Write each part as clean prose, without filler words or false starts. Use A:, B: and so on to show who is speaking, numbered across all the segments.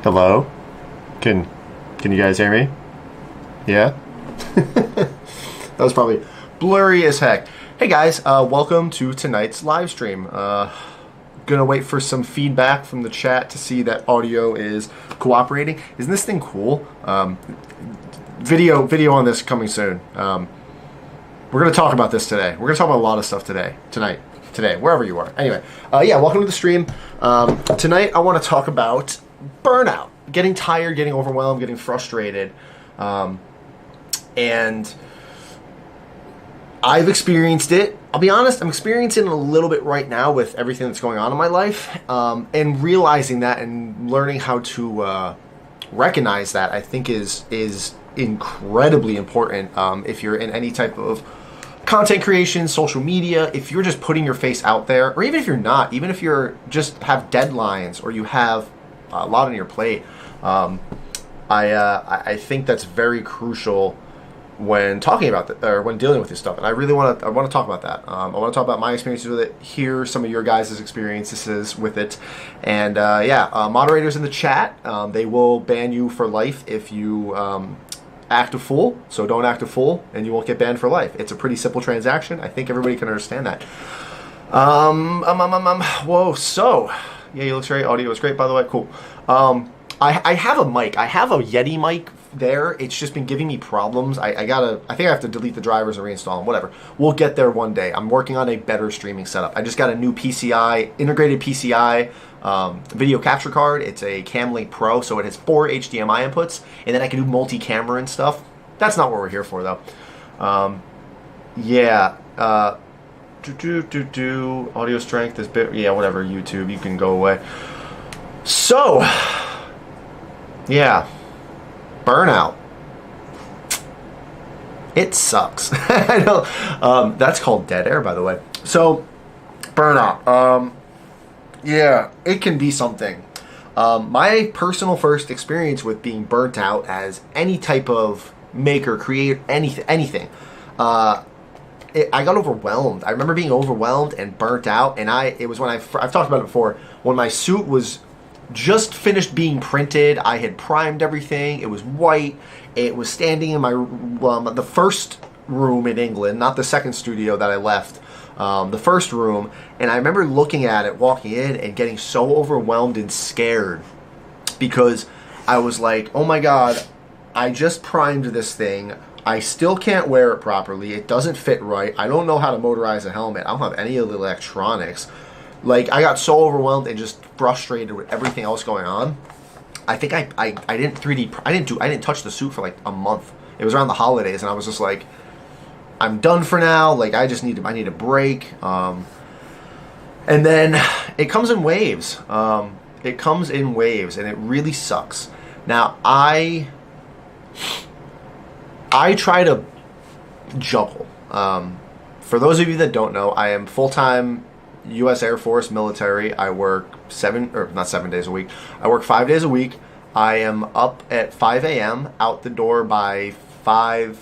A: Hello? Can you guys hear me? Yeah? That was probably blurry as heck. Hey guys, welcome to tonight's live stream. Gonna wait for some feedback from the chat to see that audio is cooperating. Isn't this thing cool? Video on this coming soon. We're gonna talk about this today. We're gonna talk about a lot of stuff today, wherever you are. Anyway, yeah, welcome to the stream. Tonight I want to talk about burnout, getting tired, getting overwhelmed, getting frustrated, and I've experienced it. I'll be honest, I'm experiencing it a little bit right now with everything that's going on in my life, and realizing that and learning how to recognize that, I think is incredibly important if you're in any type of content creation, social media, if you're just putting your face out there, or even if you're not, even if you're just have deadlines or you have a lot on your plate. I think that's very crucial when talking about that, or when dealing with this stuff. And I want to talk about that. I want to talk about my experiences with it, hear some of your guys' experiences with it, and moderators in the chat, they will ban you for life if you act a fool. So don't act a fool, and you won't get banned for life. It's a pretty simple transaction. I think everybody can understand that. Whoa. So yeah, you look great. Audio is great, by the way. Cool. I have a mic. I have a Yeti mic there. It's just been giving me problems. I think I have to delete the drivers and reinstall them. Whatever. We'll get there one day. I'm working on a better streaming setup. I just got a new PCI, integrated PCI video capture card. It's a Camlink Pro, so it has 4 HDMI inputs, and then I can do multi-camera and stuff. That's not what we're here for, though. Audio strength is bit. Yeah, whatever. YouTube, you can go away. So, yeah, burnout. It sucks. I know. That's called dead air, by the way. So, burnout. Yeah, it can be something. My personal first experience with being burnt out as any type of maker, creator, anything. I got overwhelmed. I remember being overwhelmed and burnt out, and it was when I've talked about it before, when my suit was just finished being printed. I had primed everything. It was white. It was standing in my the first room in England, not the second studio that I left, the first room, and I remember looking at it, walking in, and getting so overwhelmed and scared because I was like, oh my God, I just primed this thing. I still can't wear it properly. It doesn't fit right. I don't know how to motorize a helmet. I don't have any of the electronics. Like, I got so overwhelmed and just frustrated with everything else going on. I think I didn't 3D. I didn't touch the suit for like a month. It was around the holidays, and I was just like, I'm done for now. Like, I need a break. And then it comes in waves. It comes in waves, and it really sucks. Now I try to juggle. For those of you that don't know, I am full-time U.S. Air Force military. I work not 7 days a week. I work 5 days a week. I am up at 5 a.m., out the door by 5,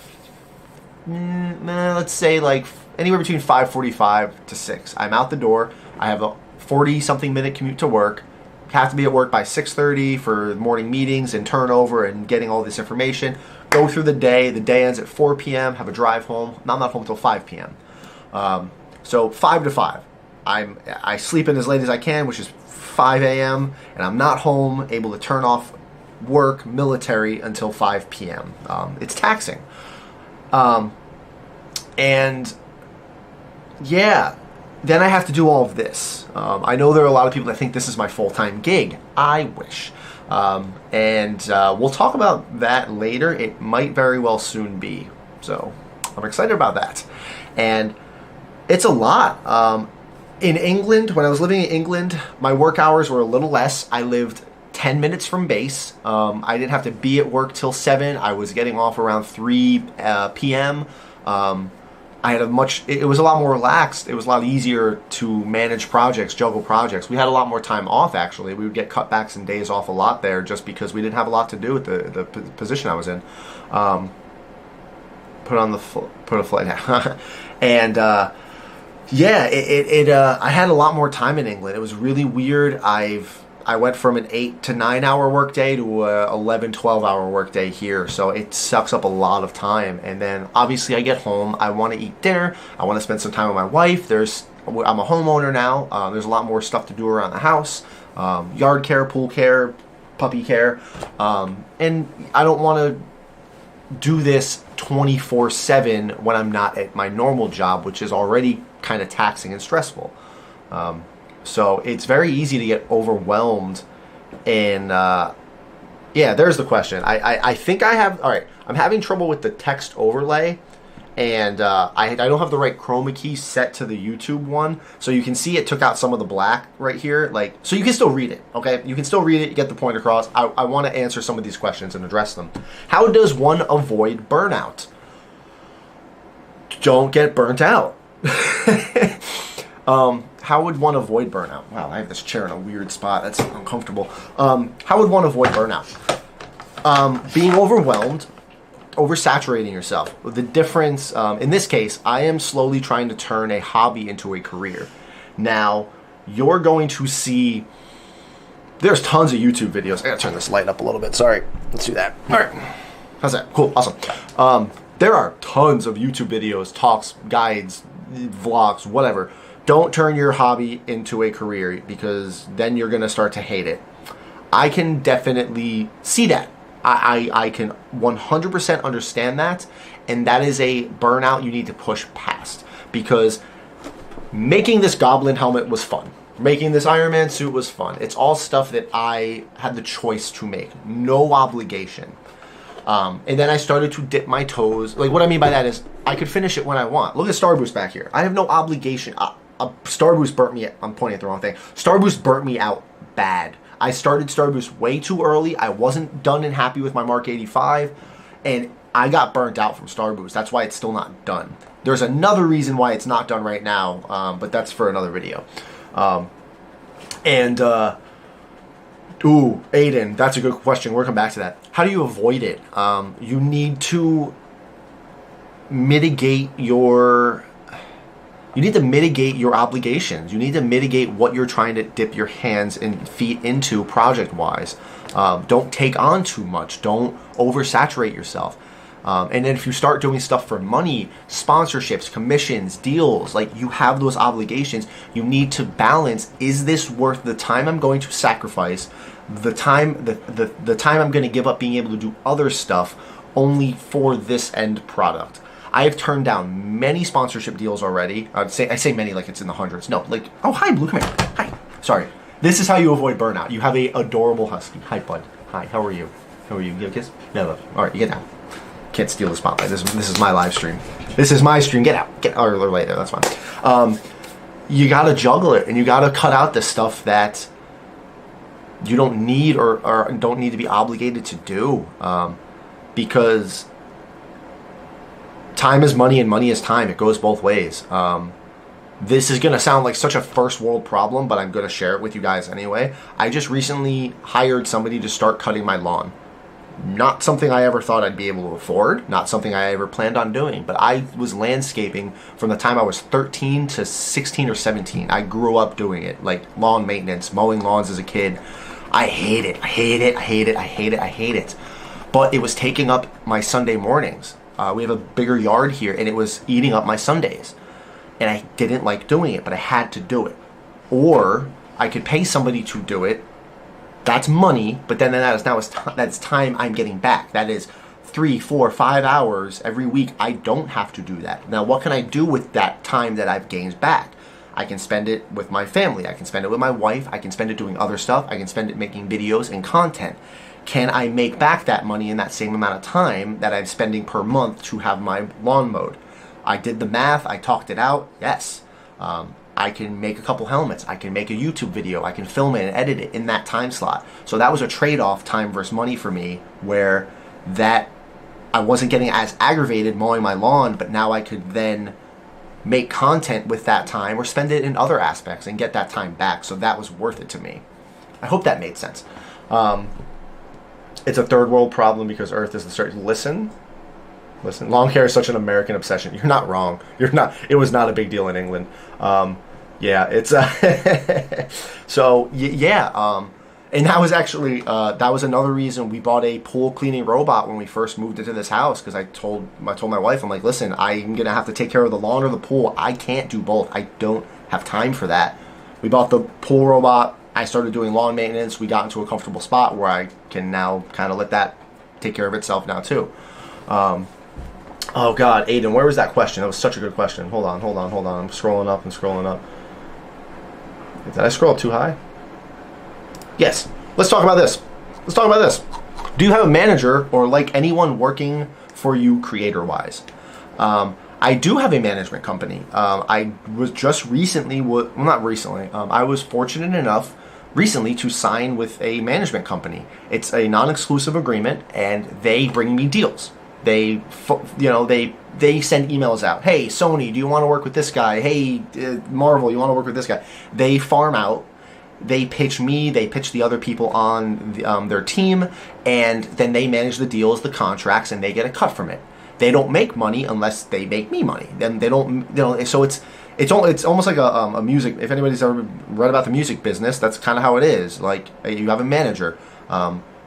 A: let's say like anywhere between 5:45 to 6. I'm out the door. I have a 40-something minute commute to work. Have to be at work by 6:30 for morning meetings and turnover and getting all this information. Go through the day. The day ends at 4 p.m. Have a drive home. I'm not home until 5 p.m. So 5 to 5. I sleep in as late as I can, which is 5 a.m. and I'm not home, able to turn off work, military, until 5 p.m. It's taxing. And yeah, then I have to do all of this. I know there are a lot of people that think this is my full-time gig. I wish. And we'll talk about that later. It might very well soon be. So I'm excited about that. And it's a lot. In England, when I was living in England, my work hours were a little less. I lived 10 minutes from base. I didn't have to be at work till 7. I was getting off around 3 p.m. I had it was a lot more relaxed. It was a lot easier to manage projects, juggle projects. We had a lot more time off, actually. We would get cutbacks and days off a lot there just because we didn't have a lot to do with the position I was in. Put a flight hat. And I had a lot more time in England. It was really weird. I went from an 8 to 9 hour workday to a 11, 12-hour workday here. So it sucks up a lot of time. And then obviously I get home, I want to eat dinner, I want to spend some time with my wife. I'm a homeowner now. There's a lot more stuff to do around the house. Yard care, pool care, puppy care. And I don't want to do this 24/7 when I'm not at my normal job, which is already kind of taxing and stressful. So it's very easy to get overwhelmed. And yeah, there's the question. I think I have, all right, I'm having trouble with the text overlay. And I don't have the right chroma key set to the YouTube one. So you can see it took out some of the black right here. Like, so you can still read it, okay? You can still read it, you get the point across. I want to answer some of these questions and address them. How does one avoid burnout? Don't get burnt out. How would one avoid burnout? Wow, I have this chair in a weird spot. That's uncomfortable. How would one avoid burnout? Being overwhelmed, oversaturating yourself. The difference, in this case, I am slowly trying to turn a hobby into a career. Now, you're going to see, there's tons of YouTube videos. I gotta turn this light up a little bit. Sorry. Let's do that. All right. How's that? Cool. Awesome. There are tons of YouTube videos, talks, guides, vlogs, whatever. Don't turn your hobby into a career, because then you're going to start to hate it. I can definitely see that. I can 100% understand that, and that is a burnout you need to push past, because making this goblin helmet was fun. Making this Iron Man suit was fun. It's all stuff that I had the choice to make. No obligation. And then I started to dip my toes. Like, what I mean by that is I could finish it when I want. Look at Starboost back here. I have no obligation. Starboost burnt me. I'm pointing at the wrong thing. Starboost burnt me out bad. I started Starboost way too early. I wasn't done and happy with my Mark 85, and I got burnt out from Starboost. That's why it's still not done. There's another reason why it's not done right now, but that's for another video. Ooh, Aiden, that's a good question. We'll come back to that. How do you avoid it? You need to mitigate your obligations. You need to mitigate what you're trying to dip your hands and feet into project-wise. Don't take on too much. Don't oversaturate yourself. And then if you start doing stuff for money, sponsorships, commissions, deals, like, you have those obligations, you need to balance, is this worth the time I'm going to sacrifice, the time I'm going to give up being able to do other stuff only for this end product? I have turned down many sponsorship deals already. I say many like it's in the hundreds. No, like, oh, hi, Blue, come here. Hi. Sorry. This is how you avoid burnout. You have a adorable husky. Hi, bud. Hi, how are you? How are you? Give a kiss? No. All right, you get down. Can't steal the spotlight. This is my live stream. This is my stream. Get out. Get or later. That's fine. You gotta juggle it, and you gotta cut out the stuff that you don't need or don't need to be obligated to do, because time is money and money is time. It goes both ways. This is going to sound like such a first world problem, but I'm going to share it with you guys anyway. I just recently hired somebody to start cutting my lawn. Not something I ever thought I'd be able to afford. Not something I ever planned on doing. But I was landscaping from the time I was 13 to 16 or 17. I grew up doing it. Like lawn maintenance, mowing lawns as a kid. I hate it. I hate it. I hate it. I hate it. I hate it. But it was taking up my Sunday mornings. We have a bigger yard here, and it was eating up my Sundays. And I didn't like doing it, but I had to do it. Or I could pay somebody to do it. That's money, but then that's time I'm getting back. That is 3, 4, 5 hours every week. I don't have to do that. Now, what can I do with that time that I've gained back? I can spend it with my family. I can spend it with my wife. I can spend it doing other stuff. I can spend it making videos and content. Can I make back that money in that same amount of time that I'm spending per month to have my lawn mowed? I did the math. I talked it out. Yes. I can make a couple helmets. I can make a YouTube video. I can film it and edit it in that time slot. So that was a trade-off, time versus money for me, where that I wasn't getting as aggravated mowing my lawn, but now I could then make content with that time or spend it in other aspects and get that time back. So that was worth it to me. I hope that made sense. It's a third world problem because Earth is the start. Listen. Lawn care is such an American obsession. You're not wrong. You're not. It was not a big deal in England. Yeah, it's so yeah. And that was actually, that was another reason we bought a pool cleaning robot when we first moved into this house. Because I told my wife, I'm like, listen, I'm going to have to take care of the lawn or the pool. I can't do both. I don't have time for that. We bought the pool robot. I started doing lawn maintenance. We got into a comfortable spot where I can now kind of let that take care of itself now too. Oh God, Aiden, where was that question? That was such a good question. Hold on. I'm scrolling up. Did I scroll up too high? Yes. Let's talk about this. Do you have a manager or like anyone working for you creator-wise? I do have a management company. I was just recently, I was fortunate enough recently to sign with a management company. It's a non-exclusive agreement, and they bring me deals. They send emails out. Hey, Sony, do you want to work with this guy? Hey, Marvel, you want to work with this guy? They farm out. They pitch me. They pitch the other people on their team, and then they manage the deals, the contracts, and they get a cut from it. They don't make money unless they make me money. Then they don't. So it's almost like a music. If anybody's ever read about the music business, that's kind of how it is. Like you have a manager.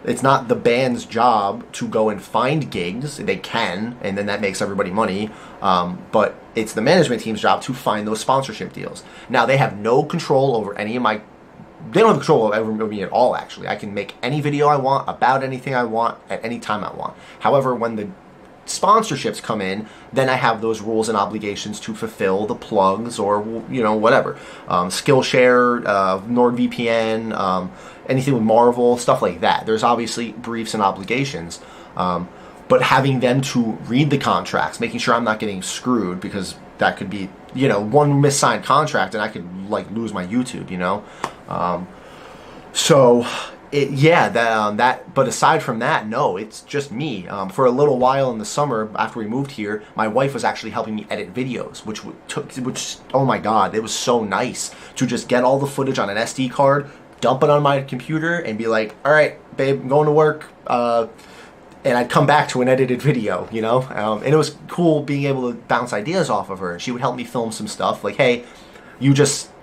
A: It's not the band's job to go and find gigs. They can, and then that makes everybody money. But it's the management team's job to find those sponsorship deals. Now they have no control over any of my. They don't have control over me at all. Actually, I can make any video I want about anything I want at any time I want. However, when the sponsorships come in, then I have those rules and obligations to fulfill the plugs or whatever, Skillshare, NordVPN, anything with Marvel, stuff like that. There's obviously briefs and obligations, but having them to read the contracts, making sure I'm not getting screwed, because that could be one missigned contract and I could like lose my YouTube, but aside from that, no, it's just me. For a little while in the summer after we moved here, my wife was actually helping me edit videos, which oh my God, it was so nice to just get all the footage on an SD card, dump it on my computer, and be like, all right, babe, I'm going to work, and I'd come back to an edited video, and it was cool being able to bounce ideas off of her, and she would help me film some stuff, like, hey,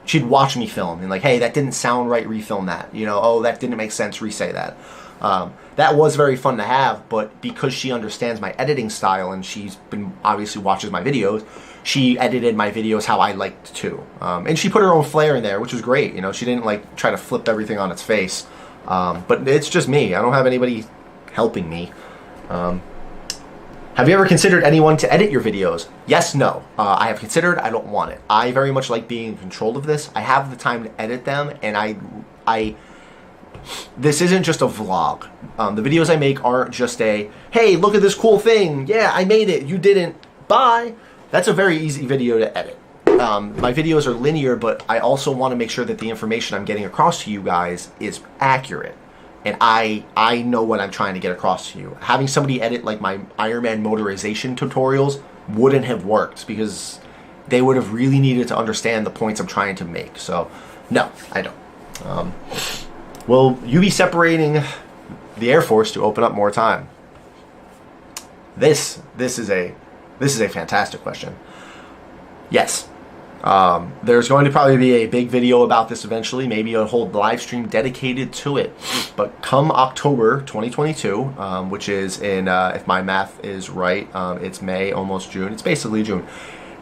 A: she'd watch me film and like, hey, that didn't sound right, refilm that. Oh, that didn't make sense, re-say that. That was very fun to have, but because she understands my editing style and she's been obviously watches my videos, she edited my videos how I liked to. And she put her own flair in there, which was great. She didn't like try to flip everything on its face. But it's just me. I don't have anybody helping me. Have you ever considered anyone to edit your videos? Yes, no. I have considered. I don't want it. I very much like being in control of this. I have the time to edit them, and this isn't just a vlog. The videos I make aren't just hey, look at this cool thing. Yeah, I made it. You didn't. Bye. That's a very easy video to edit. My videos are linear, but I also want to make sure that the information I'm getting across to you guys is accurate. And I know what I'm trying to get across to you. Having somebody edit like my Iron Man motorization tutorials wouldn't have worked, because they would have really needed to understand the points I'm trying to make. So, no, I don't. Will you be separating the Air Force to open up more time? This is a fantastic question. Yes. There's going to probably be a big video about this eventually, maybe a whole live stream dedicated to it. But come October 2022, which is in, if my math is right, it's May, almost June. It's basically June.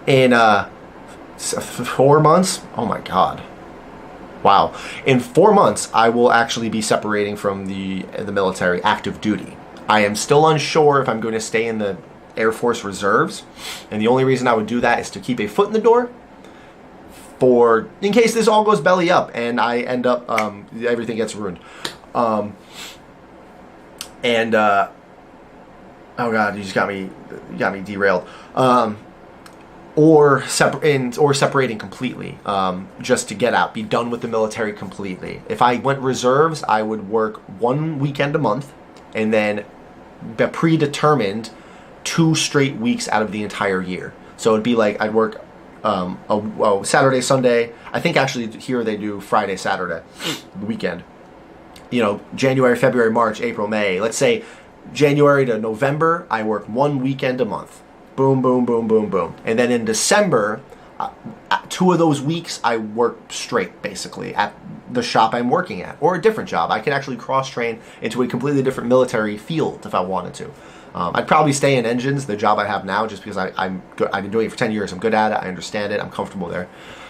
A: In 4 months, oh my God. Wow. In 4 months, I will actually be separating from the military active duty. I am still unsure if I'm going to stay in the Air Force Reserves. And the only reason I would do that is to keep a foot in the door, in case this all goes belly up and I end up, everything gets ruined. Oh God, you got me derailed. Or separating completely, just to get out, be done with the military completely. If I went reserves, I would work 1 weekend a month, and then the predetermined 2 straight weeks out of the entire year. So it'd be like I'd work a Saturday, Sunday. I think actually here they do Friday, Saturday, the weekend. January, February, March, April, May. Let's say January to November, I work 1 weekend a month. Boom, boom, boom, boom, boom. And then in December, 2 of those weeks I work straight, basically, at the shop I'm working at, or a different job. I could actually cross-train into a completely different military field if I wanted to. I'd probably stay in engines, the job I have now, just because I'm good. I've been doing it for 10 years. I'm good at it. I understand it. I'm comfortable there.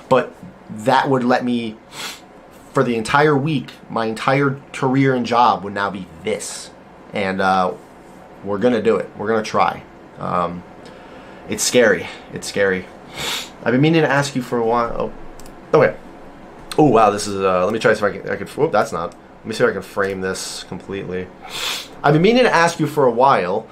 A: But that would let me, for the entire week, my entire career and job would now be this. And we're going to do it. We're going to try. It's scary. It's scary. I've been meaning to ask you for a while. Oh, okay. Oh, wow. This is, let me try if I can, whoop, that's not. Let me see if I can frame this completely. I've been meaning to ask you for a while,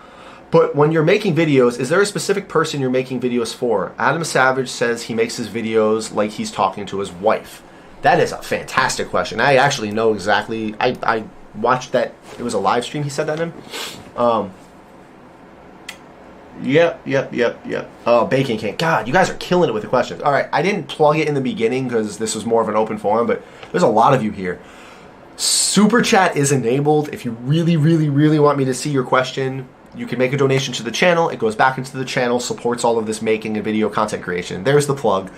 A: but when you're making videos, is there a specific person you're making videos for? Adam Savage says he makes his videos like he's talking to his wife. That is a fantastic question. I actually know exactly. I watched that. It was a live stream he said that in. Yep. Oh, Bacon King. God, you guys are killing it with the questions. All right, I didn't plug it in the beginning because this was more of an open forum, but there's a lot of you here. Super Chat is enabled. If you really, really, really want me to see your question, you can make a donation to the channel. It goes back into the channel, supports all of this making and video content creation. There's the plug.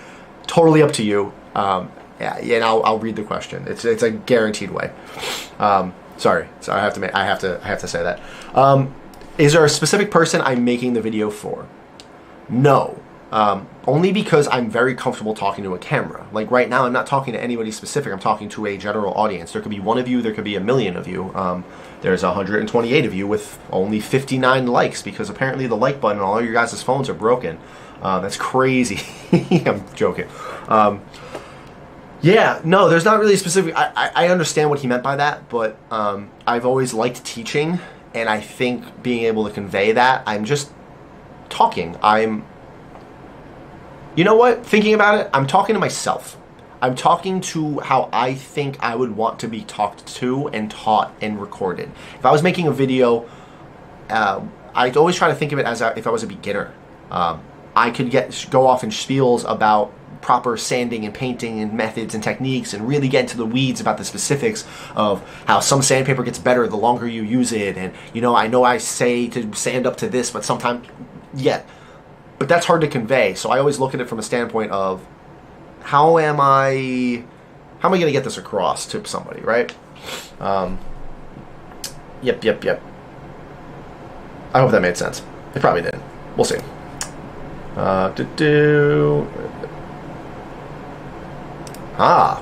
A: Totally up to you. Yeah, and I'll read the question. It's a guaranteed way. Sorry, I have to say that. Is there a specific person I'm making the video for? No. Only because I'm very comfortable talking to a camera. Like right now, I'm not talking to anybody specific. I'm talking to a general audience. There could be 1 of you. There could be 1 million of you. There's 128 of you with only 59 likes because apparently the like button on all your guys' phones are broken. That's crazy. I'm joking. Yeah, no, there's not really a specific. I understand what he meant by that, but I've always liked teaching, and I think being able to convey that, I'm just talking. You know what? Thinking about it, I'm talking to myself. I'm talking to how I think I would want to be talked to and taught and recorded. If I was making a video, I'd always try to think of it as if I was a beginner. I could go off in spiels about proper sanding and painting and methods and techniques and really get into the weeds about the specifics of how some sandpaper gets better the longer you use it. And, I know I say to sand up to this, but sometimes, yeah. But that's hard to convey, so I always look at it from a standpoint of how am I going to get this across to somebody, right? Yep. I hope that made sense. It probably did. We'll see.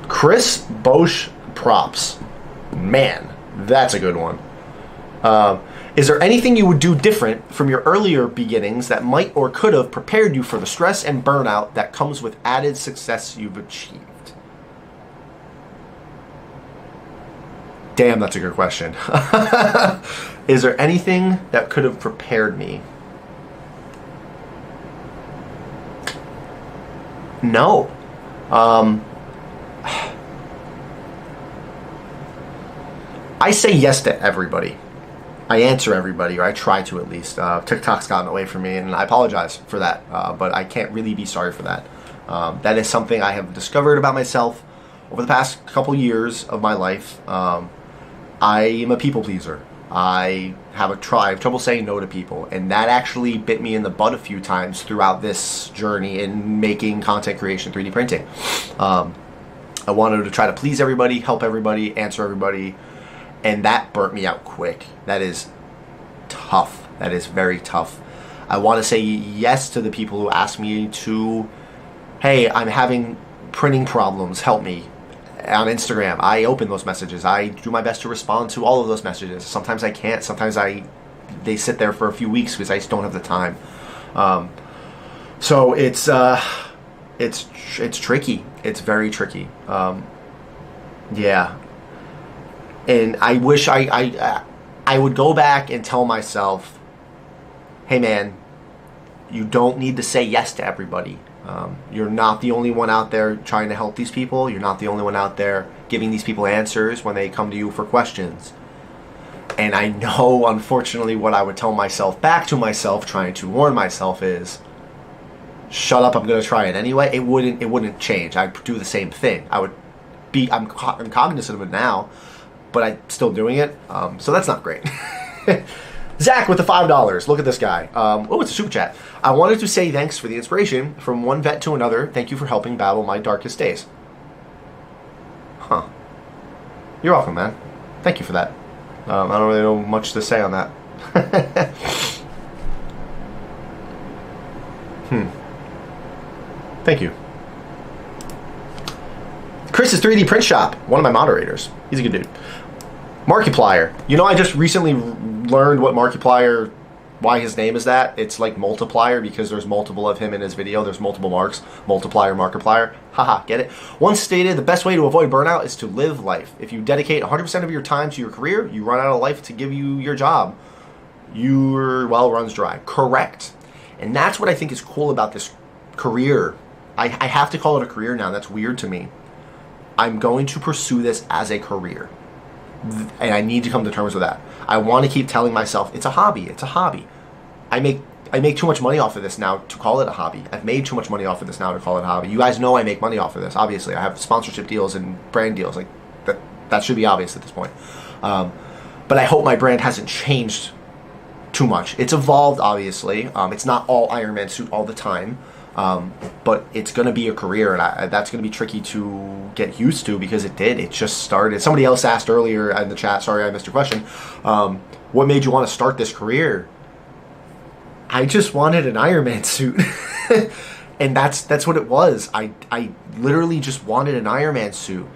A: Chris Bosch props. Man, that's a good one. Is there anything you would do different from your earlier beginnings that might or could have prepared you for the stress and burnout that comes with added success you've achieved? Damn, that's a good question. Is there anything that could have prepared me? No. I say yes to everybody. I answer everybody, or I try to at least. TikTok's gotten away from me, and I apologize for that, but I can't really be sorry for that. That is something I have discovered about myself over the past couple years of my life. I am a people pleaser. I have trouble saying no to people, and that actually bit me in the butt a few times throughout this journey in making content creation, 3D printing. I wanted to try to please everybody, help everybody, answer everybody, and that burnt me out quick. That is tough. That is very tough. I want to say yes to the people who ask me to, hey, I'm having printing problems, help me. On Instagram, I open those messages. I do my best to respond to all of those messages. Sometimes I can't. Sometimes they sit there for a few weeks because I just don't have the time. So it's tricky. It's very tricky. Yeah. And I wish I would go back and tell myself, hey man, you don't need to say yes to everybody. You're not the only one out there trying to help these people. You're not the only one out there giving these people answers when they come to you for questions. And I know, unfortunately, what I would tell myself back to myself, trying to warn myself, is shut up, I'm going to try it anyway. It wouldn't change. I'd do the same thing. I'm cognizant of it now, but I'm still doing it. So that's not great. Zach with the $5. Look at this guy. Oh, it's a super chat. I wanted to say thanks for the inspiration. From one vet to another, thank you for helping battle my darkest days. Huh. You're welcome, man. Thank you for that. I don't really know much to say on that. Thank you. Chris's 3D print shop, one of my moderators. He's a good dude. Markiplier. You know, I just recently learned what Markiplier, why his name is that. It's like multiplier because there's multiple of him in his video. There's multiple marks. Multiplier, Markiplier. Haha, get it? Once stated, the best way to avoid burnout is to live life. If you dedicate 100% of your time to your career, you run out of life to give you your job. Your well runs dry. Correct. And that's what I think is cool about this career. I have to call it a career now. That's weird to me. I'm going to pursue this as a career. And I need to come to terms with that. I want to keep telling myself, it's a hobby. It's a hobby. I make too much money off of this now to call it a hobby. I've made too much money off of this now to call it a hobby. You guys know I make money off of this, obviously. I have sponsorship deals and brand deals. Like that should be obvious at this point. But I hope my brand hasn't changed too much. It's evolved, obviously. It's not all Iron Man suit all the time. But it's going to be a career, and that's going to be tricky to get used to because it just started. Somebody else asked earlier in the chat, sorry I missed your question, what made you want to start this career? I just wanted an Iron Man suit. And that's what it was. I literally just wanted an Iron Man suit.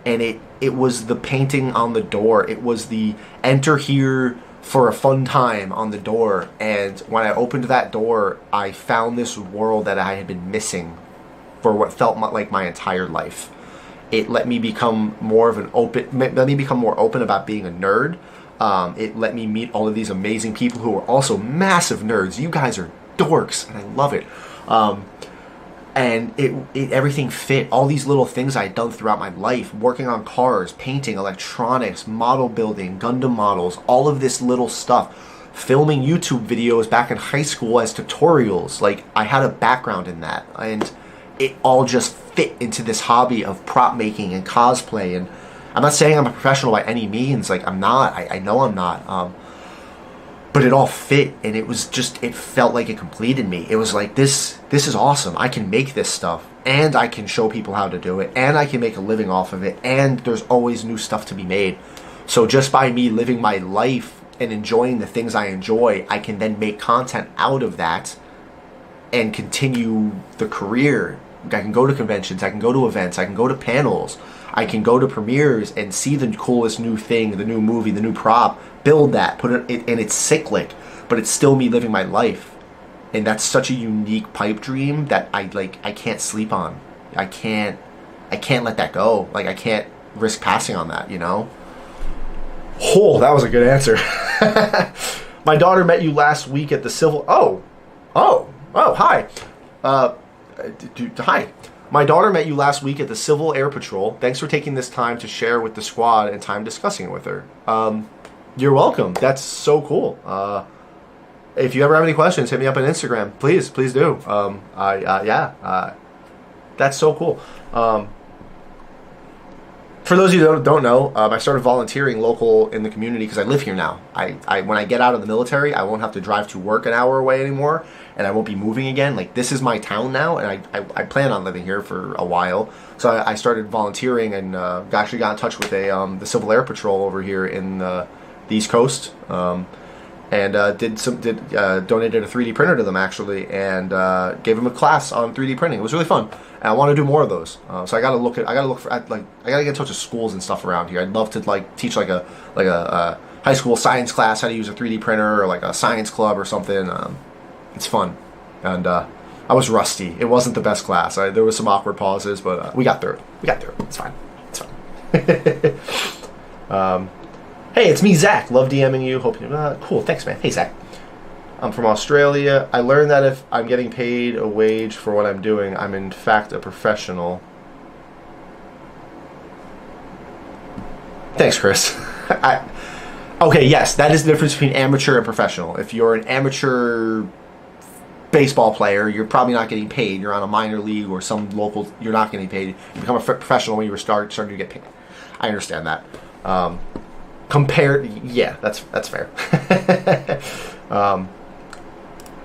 A: And it was the painting on the door. It was the enter here for a fun time on the door. And when I opened that door, I found this world that I had been missing for what felt like my entire life. It let me become more open about being a nerd. It let me meet all of these amazing people who are also massive nerds. You guys are dorks, and I love it. And everything fit. All these little things I had done throughout my life, working on cars, painting, electronics, model building, Gundam models, all of this little stuff. Filming YouTube videos back in high school as tutorials. Like, I had a background in that. And it all just fit into this hobby of prop making and cosplay. And I'm not saying I'm a professional by any means. Like, I'm not. I know I'm not. But it all fit, and it felt like it completed me. It was like, this is awesome. I can make this stuff, and I can show people how to do it, and I can make a living off of it, and there's always new stuff to be made. So just by me living my life and enjoying the things I enjoy, I can then make content out of that and continue the career. I can go to conventions, I can go to events, I can go to panels, I can go to premieres and see the coolest new thing, the new movie, the new prop, build that, put it, and it's cyclic, but it's still me living my life. And that's such a unique pipe dream that I can't sleep on. I can't let that go. Like, I can't risk passing on that, you know? Oh, that was a good answer. My daughter met you last week at the Civil... Oh, hi. Hi. My daughter met you last week at the Civil Air Patrol. Thanks for taking this time to share with the squad and time discussing it with her. You're welcome. That's so cool. If you ever have any questions, hit me up on Instagram. Please do. That's so cool. For those of you who don't know, I started volunteering local in the community because I live here now. When I get out of the military, I won't have to drive to work an hour away anymore, and I won't be moving again. Like, this is my town now, and I plan on living here for a while. So I started volunteering and actually got in touch with the Civil Air Patrol over here in the East Coast, and donated a 3D printer to them actually, and gave them a class on 3D printing. It was really fun, and I want to do more of those. So I gotta get in touch with schools and stuff around here. I'd love to teach like a high school science class how to use a 3D printer, or like a science club or something. It's fun, and I was rusty. It wasn't the best class. There was some awkward pauses, but we got through it. It's fine. Hey, it's me, Zach. Love DMing you. Hope you... cool, thanks, man. Hey, Zach. I'm from Australia. I learned that if I'm getting paid a wage for what I'm doing, I'm in fact a professional. Thanks, Chris. Okay, yes, that is the difference between amateur and professional. If you're an amateur baseball player, you're probably not getting paid. You're on a minor league or some local... You're not getting paid. You become a professional when you starting to get paid. I understand that. Compared, yeah, that's fair.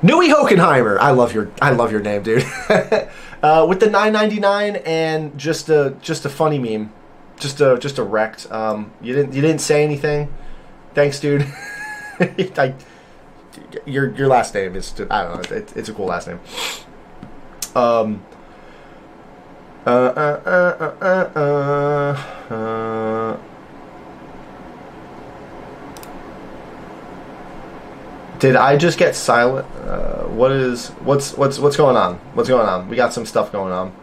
A: Nui Hokenheimer, I love your name, dude. With the $9.99 and just a funny meme, just a wrecked. You didn't say anything. Thanks, dude. Your last name is, I don't know, it's a cool last name. Did I just get silent? What's going on? What's going on? We got some stuff going on.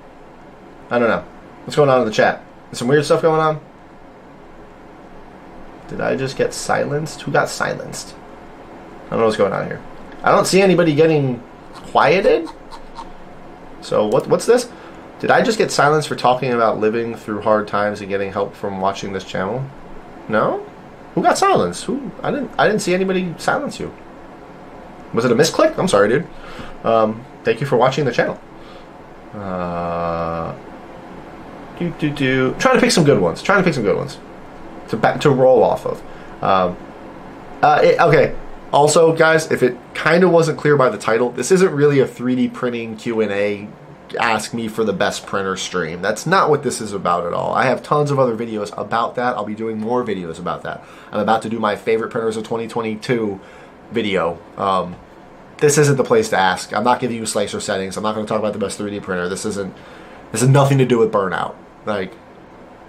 A: I don't know. What's going on in the chat? There's some weird stuff going on. Did I just get silenced? Who got silenced? I don't know what's going on here. I don't see anybody getting quieted. So what's this? Did I just get silenced for talking about living through hard times and getting help from watching this channel? No? Who got silenced? Who? I didn't see anybody silence you. Was it a misclick? I'm sorry, dude. Thank you for watching the channel. Trying to pick some good ones. To roll off of. Okay. Also, guys, if it kind of wasn't clear by the title, this isn't really a 3D printing Q&A ask me for the best printer stream. That's not what this is about at all. I have tons of other videos about that. I'll be doing more videos about that. I'm about to do my favorite printers of 2022 video. This isn't the place to ask. I'm not giving you slicer settings. I'm not going to talk about the best 3D printer. This has nothing to do with Burnout, like,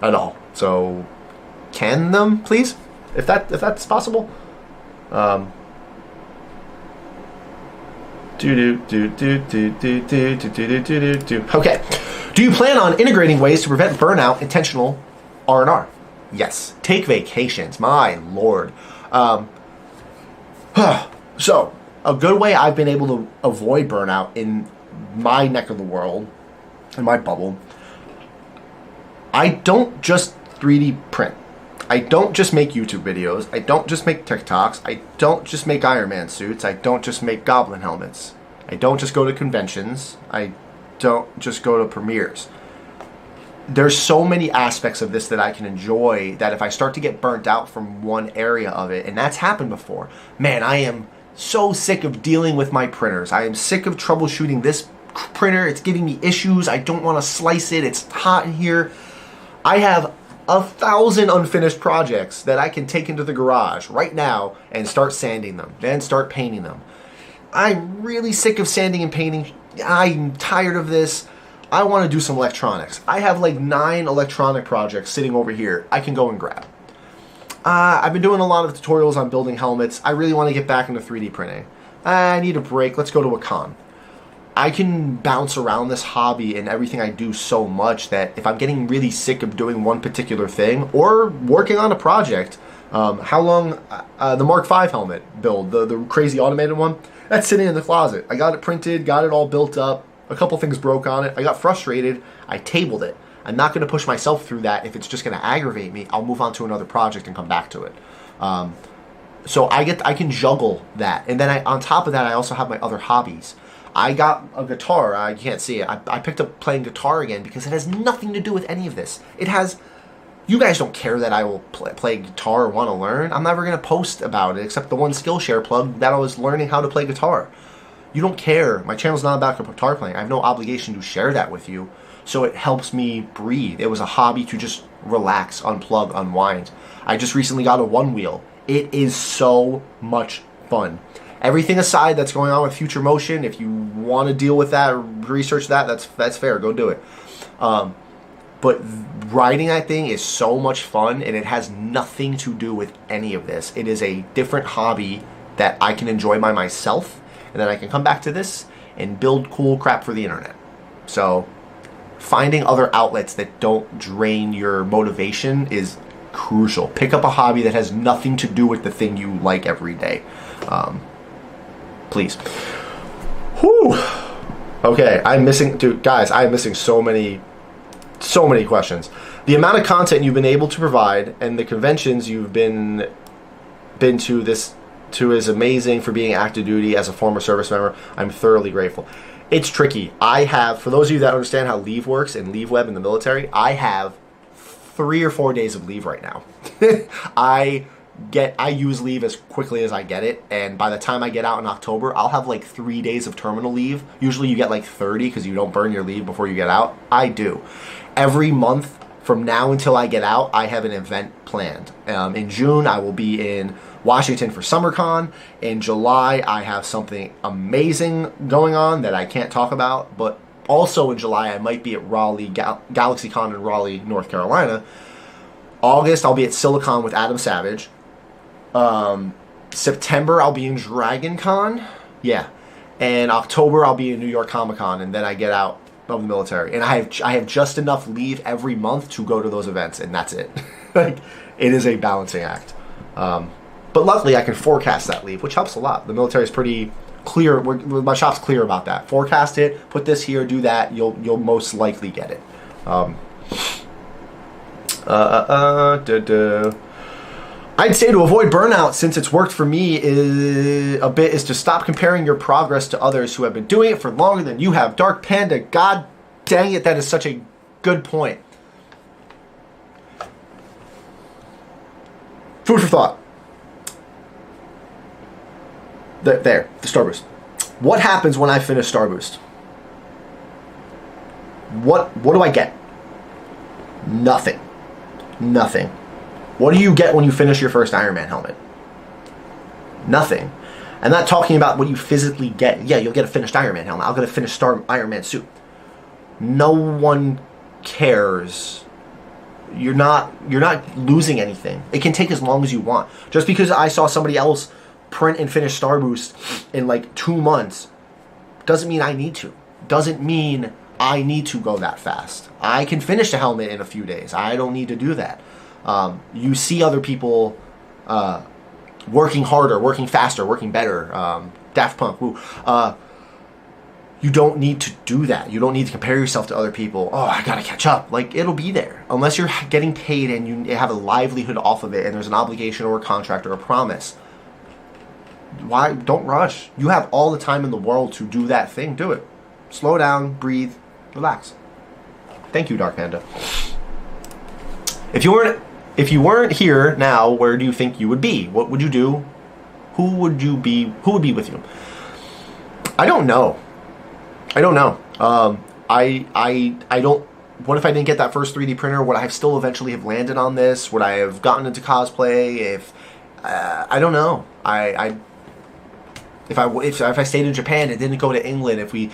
A: at all. So, can them, please, if that's possible. Okay. Do you plan on integrating ways to prevent burnout, intentional R&R? Yes. Take vacations. My lord. So, a good way I've been able to avoid burnout in my neck of the world, in my bubble, I don't just 3D print. I don't just make YouTube videos. I don't just make TikToks. I don't just make Iron Man suits. I don't just make Goblin helmets. I don't just go to conventions. I don't just go to premieres. There's so many aspects of this that I can enjoy that if I start to get burnt out from one area of it, and that's happened before, man, I am so sick of dealing with my printers. I am sick of troubleshooting this printer. It's giving me issues. I don't want to slice it. It's hot in here. I have 1,000 unfinished projects that I can take into the garage right now and start sanding them, then start painting them. I'm really sick of sanding and painting. I'm tired of this. I want to do some electronics. I have like 9 electronic projects sitting over here I can go and grab. I've been doing a lot of tutorials on building helmets. I really want to get back into 3D printing. I need a break. Let's go to a con. I can bounce around this hobby and everything I do so much that if I'm getting really sick of doing one particular thing or working on a project, how long, the Mark V helmet build, the crazy automated one, that's sitting in the closet. I got it printed, got it all built up, a couple things broke on it, I got frustrated, I tabled it. I'm not going to push myself through that if it's just going to aggravate me. I'll move on to another project and come back to it. So I can juggle that. And then on top of that, I also have my other hobbies. I got a guitar. I can't see it. I picked up playing guitar again because it has nothing to do with any of this. It has... You guys don't care that I will play guitar or want to learn. I'm never going to post about it except the one Skillshare plug that I was learning how to play guitar. You don't care. My channel's not about guitar playing. I have no obligation to share that with you. So it helps me breathe. It was a hobby to just relax, unplug, unwind. I just recently got a one wheel. It is so much fun. Everything aside that's going on with Future Motion, if you want to deal with that or research that, that's fair. Go do it. But riding that thing is so much fun, and it has nothing to do with any of this. It is a different hobby that I can enjoy by myself, and then I can come back to this and build cool crap for the internet. So finding other outlets that don't drain your motivation is crucial. Pick up a hobby that has nothing to do with the thing you like every day. Please. Whew. Okay, I'm missing, dude, guys, I'm missing so many questions. The amount of content you've been able to provide and the conventions you've been to is amazing. For being active duty as a former service member, I'm thoroughly grateful. It's tricky. I have, for those of you that understand how leave works and leave web in the military, I have 3 or 4 days of leave right now. I I use leave as quickly as I get it, and by the time I get out in October, I'll have like 3 days of terminal leave. Usually you get like 30 because you don't burn your leave before you get out. I do. Every month from now until I get out, I have an event planned. In June, I will be in Washington for SummerCon. In July, I have something amazing going on that I can't talk about, but also in July, I might be at Raleigh, GalaxyCon in Raleigh, North Carolina. August, I'll be at Silicon with Adam Savage. September, I'll be in Dragon Con. Yeah. And October, I'll be in New York Comic Con, and then I get out of the military. And I have just enough leave every month to go to those events, and that's it. Like, it is a balancing act. But luckily, I can forecast that leave, which helps a lot. The military is pretty clear. My shop's clear about that. Forecast it. Put this here. Do that. You'll most likely get it. I'd say to avoid burnout, since it's worked for me is to stop comparing your progress to others who have been doing it for longer than you have. Dark Panda, god dang it, that is such a good point. Food for thought. There, the Star Boost. What happens when I finish Star Boost? What do I get? Nothing. Nothing. What do you get when you finish your first Iron Man helmet? Nothing. I'm not talking about what you physically get. Yeah, you'll get a finished Iron Man helmet. I'll get a finished Iron Man suit. No one cares. You're not losing anything. It can take as long as you want. Just because I saw somebody else print and finish Star Boost in like 2 months doesn't mean I need to. Doesn't mean I need to go that fast. I can finish the helmet in a few days. I don't need to do that. You see other people working harder, working faster, working better. Daft Punk, woo. You don't need to do that. You don't need to compare yourself to other people. Oh, I gotta catch up. Like, it'll be there. Unless you're getting paid and you have a livelihood off of it and there's an obligation or a contract or a promise. Why? Don't rush. You have all the time in the world to do that thing. Do it. Slow down, breathe, relax. Thank you, Dark Panda. If you weren't here now, where do you think you would be? What would you do? Who would be with you? I don't know. I don't know. I don't. What if I didn't get that first 3D printer? Would I have still eventually have landed on this? Would I have gotten into cosplay? If I don't know. If I stayed in Japan and didn't go to England, if we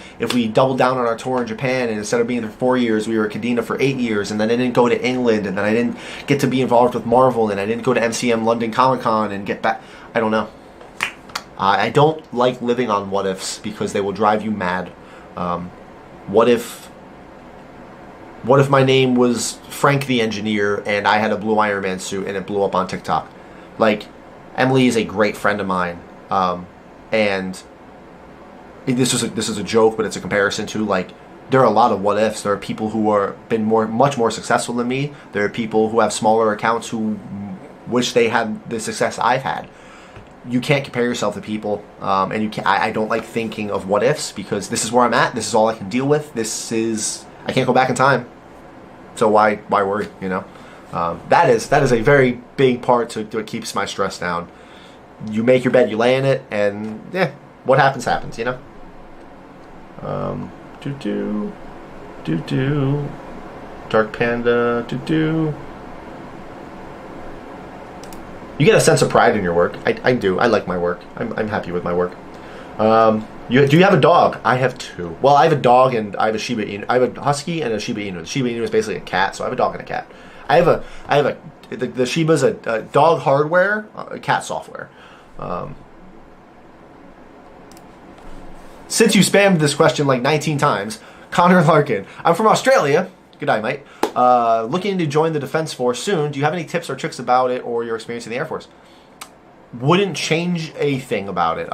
A: doubled down on our tour in Japan and instead of being there 4 years, we were at Kadena for 8 years, and then I didn't go to England, and then I didn't get to be involved with Marvel, and I didn't go to MCM London Comic Con and get back. I don't know. I don't like living on what ifs because they will drive you mad. What if my name was Frank the Engineer and I had a blue Iron Man suit and it blew up on TikTok? Like, Emily is a great friend of mine. And this is a joke, but it's a comparison to, like, there are a lot of what ifs. There are people who are much more successful than me. There are people who have smaller accounts who wish they had the success I've had. You can't compare yourself to people, and I don't like thinking of what ifs because this is where I'm at. This is all I can deal with. I can't go back in time. So why worry? You know, that is a very big part to what keeps my stress down. You make your bed, you lay in it, and yeah, what happens, happens, you know? Dark Panda, You get a sense of pride in your work. I do. I like my work. I'm happy with my work. Do you have a dog? I have 2. Well, I have a dog and I have a Shiba Inu. I have a husky and a Shiba Inu. The Shiba Inu is basically a cat, so I have a dog and a cat. The Shiba's a dog hardware, a cat software. Since you spammed this question like 19 times, Connor Larkin, I'm from Australia. Good day, mate. Looking to join the Defense Force soon. Do you have any tips or tricks about it or your experience in the Air Force? Wouldn't change a thing about it.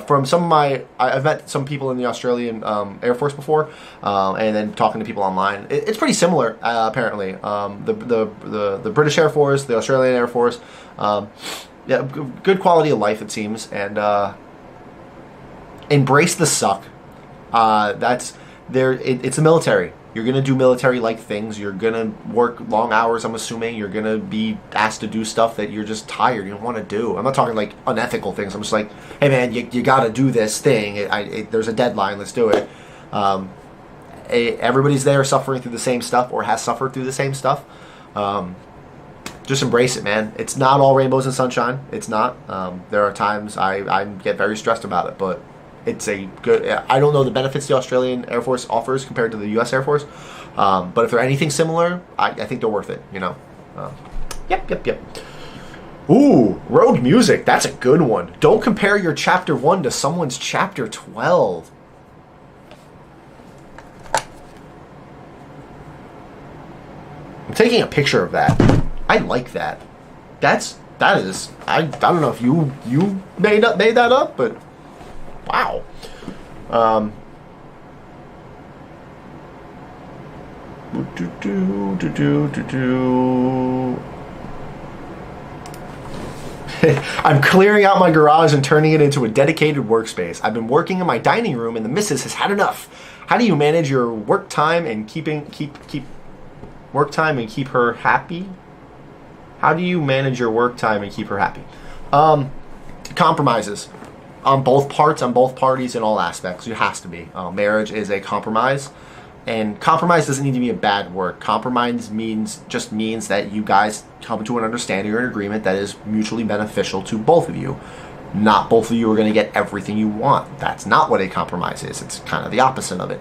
A: From some of I've met some people in the Australian Air Force before, and then talking to people online. It's pretty similar, apparently. The British Air Force, the Australian Air Force. Yeah, good quality of life, it seems, and embrace the suck. It's the military. You're going to do military-like things. You're going to work long hours, I'm assuming. You're going to be asked to do stuff that you're just tired. You don't want to do. I'm not talking like unethical things. I'm just like, hey, man, you got to do this thing. There's a deadline. Let's do it. Everybody's there suffering through the same stuff or has suffered through the same stuff. Just embrace it, man. It's not all rainbows and sunshine. It's not. There are times I get very stressed about it, but it's a good. I don't know the benefits the Australian Air Force offers compared to the U.S. Air Force, but if they're anything similar, I think they're worth it. You know. Yep. Ooh, road music. That's a good one. Don't compare your chapter 1 to someone's chapter 12. I'm taking a picture of that. I like that. That is. I don't know if you made that up, but wow. I'm clearing out my garage and turning it into a dedicated workspace. I've been working in my dining room, and the missus has had enough. How do you manage your work time and keep work time and keep her happy? How do you manage your work time and keep her happy? Compromises on both parts, on both parties, in all aspects. It has to be. Marriage is a compromise, and compromise doesn't need to be a bad word. Compromise just means that you guys come to an understanding or an agreement that is mutually beneficial to both of you. Not both of you are going to get everything you want. That's not what a compromise is. It's kind of the opposite of it.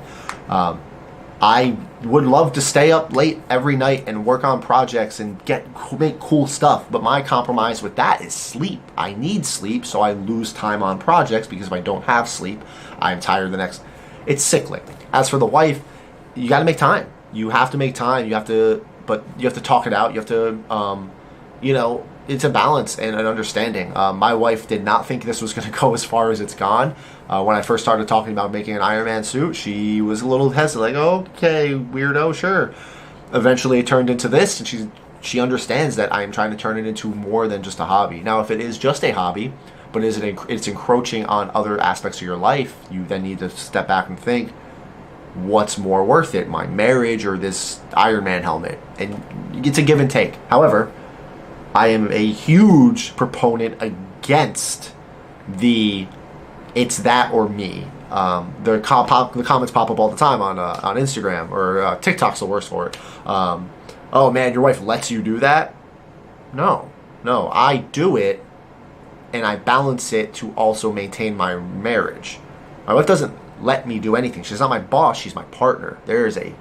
A: I would love to stay up late every night and work on projects and make cool stuff, but my compromise with that is sleep. I need sleep, so I lose time on projects, because if I don't have sleep, I'm tired the next. It's cyclic. As for the wife, you got to make time. You have to make time. But you have to talk it out. You have to, it's a balance and an understanding. My wife did not think this was going to go as far as it's gone. When I first started talking about making an Iron Man suit, she was a little hesitant, like, okay, weirdo, sure. Eventually it turned into this, and she understands that I am trying to turn it into more than just a hobby. Now, if it is just a hobby, but it's encroaching on other aspects of your life, you then need to step back and think, what's more worth it, my marriage or this Iron Man helmet? And it's a give and take. However, I am a huge proponent against it's that or me. The comments pop up all the time on Instagram, or TikTok's the worst for it. Oh man, your wife lets you do that? No, I do it, and I balance it to also maintain my marriage. My wife doesn't let me do anything. She's not my boss, she's my partner. There is a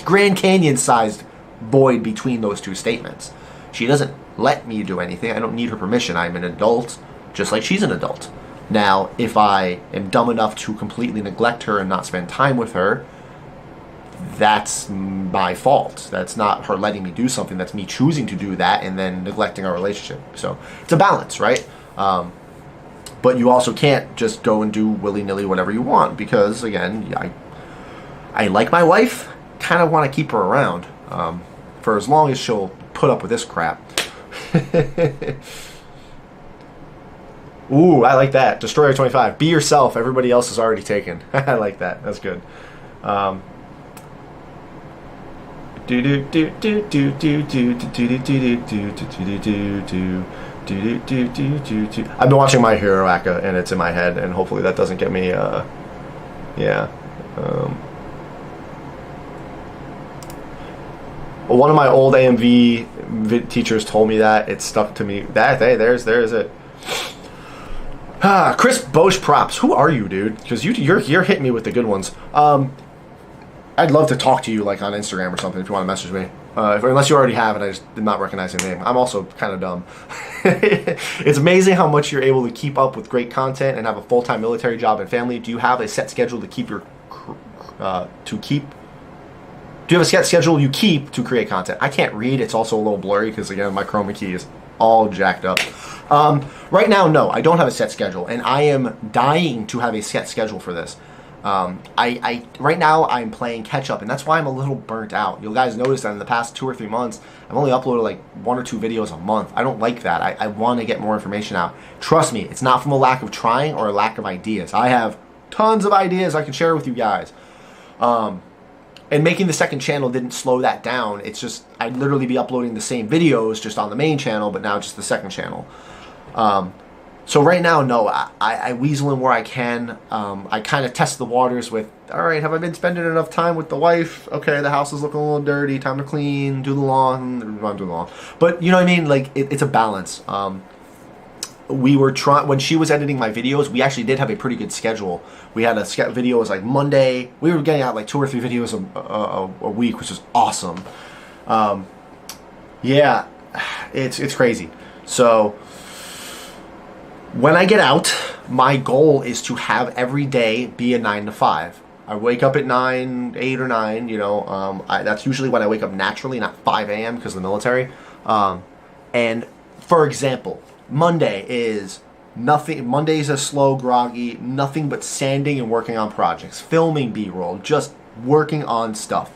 A: Grand Canyon-sized void between those two statements. She doesn't let me do anything. I don't need her permission. I'm an adult, just like she's an adult. Now, if I am dumb enough to completely neglect her and not spend time with her, that's my fault. That's not her letting me do something. That's me choosing to do that and then neglecting our relationship. So it's a balance, right? But you also can't just go and do willy-nilly whatever you want, because, again, I like my wife, kind of want to keep her around for as long as she'll put up with this crap. Ooh, I like that. Destroyer 25. Be yourself. Everybody else is already taken. I like that. That's good. I've been watching My Hero Acca, and it's in my head, and hopefully that doesn't get me. One of my old AMV teachers told me that. It stuck to me. There's it. Chris Bosch props. Who are you, dude? Because you're hitting me with the good ones. I'd love to talk to you, like, on Instagram or something, if you want to message me. Unless you already have, and I just did not recognize your name. I'm also kind of dumb. It's amazing how much you're able to keep up with great content and have a full-time military job and family. Do you have a set schedule to keep your Do you have a set schedule you keep to create content? I can't read. It's also a little blurry because, again, my chroma key is all jacked up. Right now, no, I don't have a set schedule, and I am dying to have a set schedule for this. Right now I'm playing catch up, and that's why I'm a little burnt out. You guys notice that in the past 2 or 3 months, I've only uploaded like 1 or 2 videos a month. I don't like that. I want to get more information out. Trust me, it's not from a lack of trying or a lack of ideas. I have tons of ideas I can share with you guys. And making the second channel didn't slow that down. It's just, I'd literally be uploading the same videos just on the main channel, but now just the second channel. So right now, no, I weasel in where I can. I kind of test the waters with, all right, have I been spending enough time with the wife? Okay, the house is looking a little dirty, time to clean, do the lawn. I'm doing the lawn. But you know what I mean? Like, it's a balance. We were trying, when she was editing my videos, we actually did have a pretty good schedule. We had a video was like Monday. We were getting out like 2 or 3 videos a week, which was awesome. Yeah, it's crazy. So when I get out, my goal is to have every day be a 9 to 5. I wake up at 9, 8 or 9, you know, that's usually when I wake up naturally, not 5 a.m. because of the military. And for example, Monday is nothing. Monday's a slow, groggy, nothing but sanding and working on projects, filming B-roll, just working on stuff.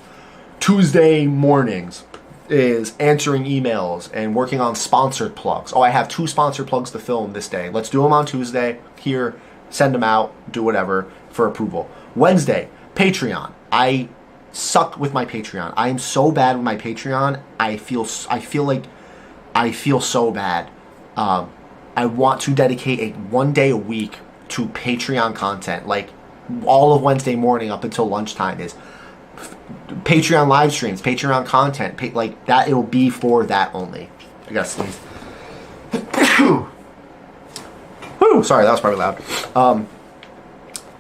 A: Tuesday mornings is answering emails and working on sponsored plugs. Oh, I have 2 sponsored plugs to film this day. Let's do them on Tuesday. Here, send them out, do whatever for approval. Wednesday, Patreon. I suck with my Patreon. I am so bad with my Patreon. I feel so bad. I want to dedicate 1 day a week to Patreon content. Like all of Wednesday morning up until lunchtime is Patreon live streams, Patreon content, like that. It'll be for that only. I gotta sneeze. Whew, sorry, that was probably loud.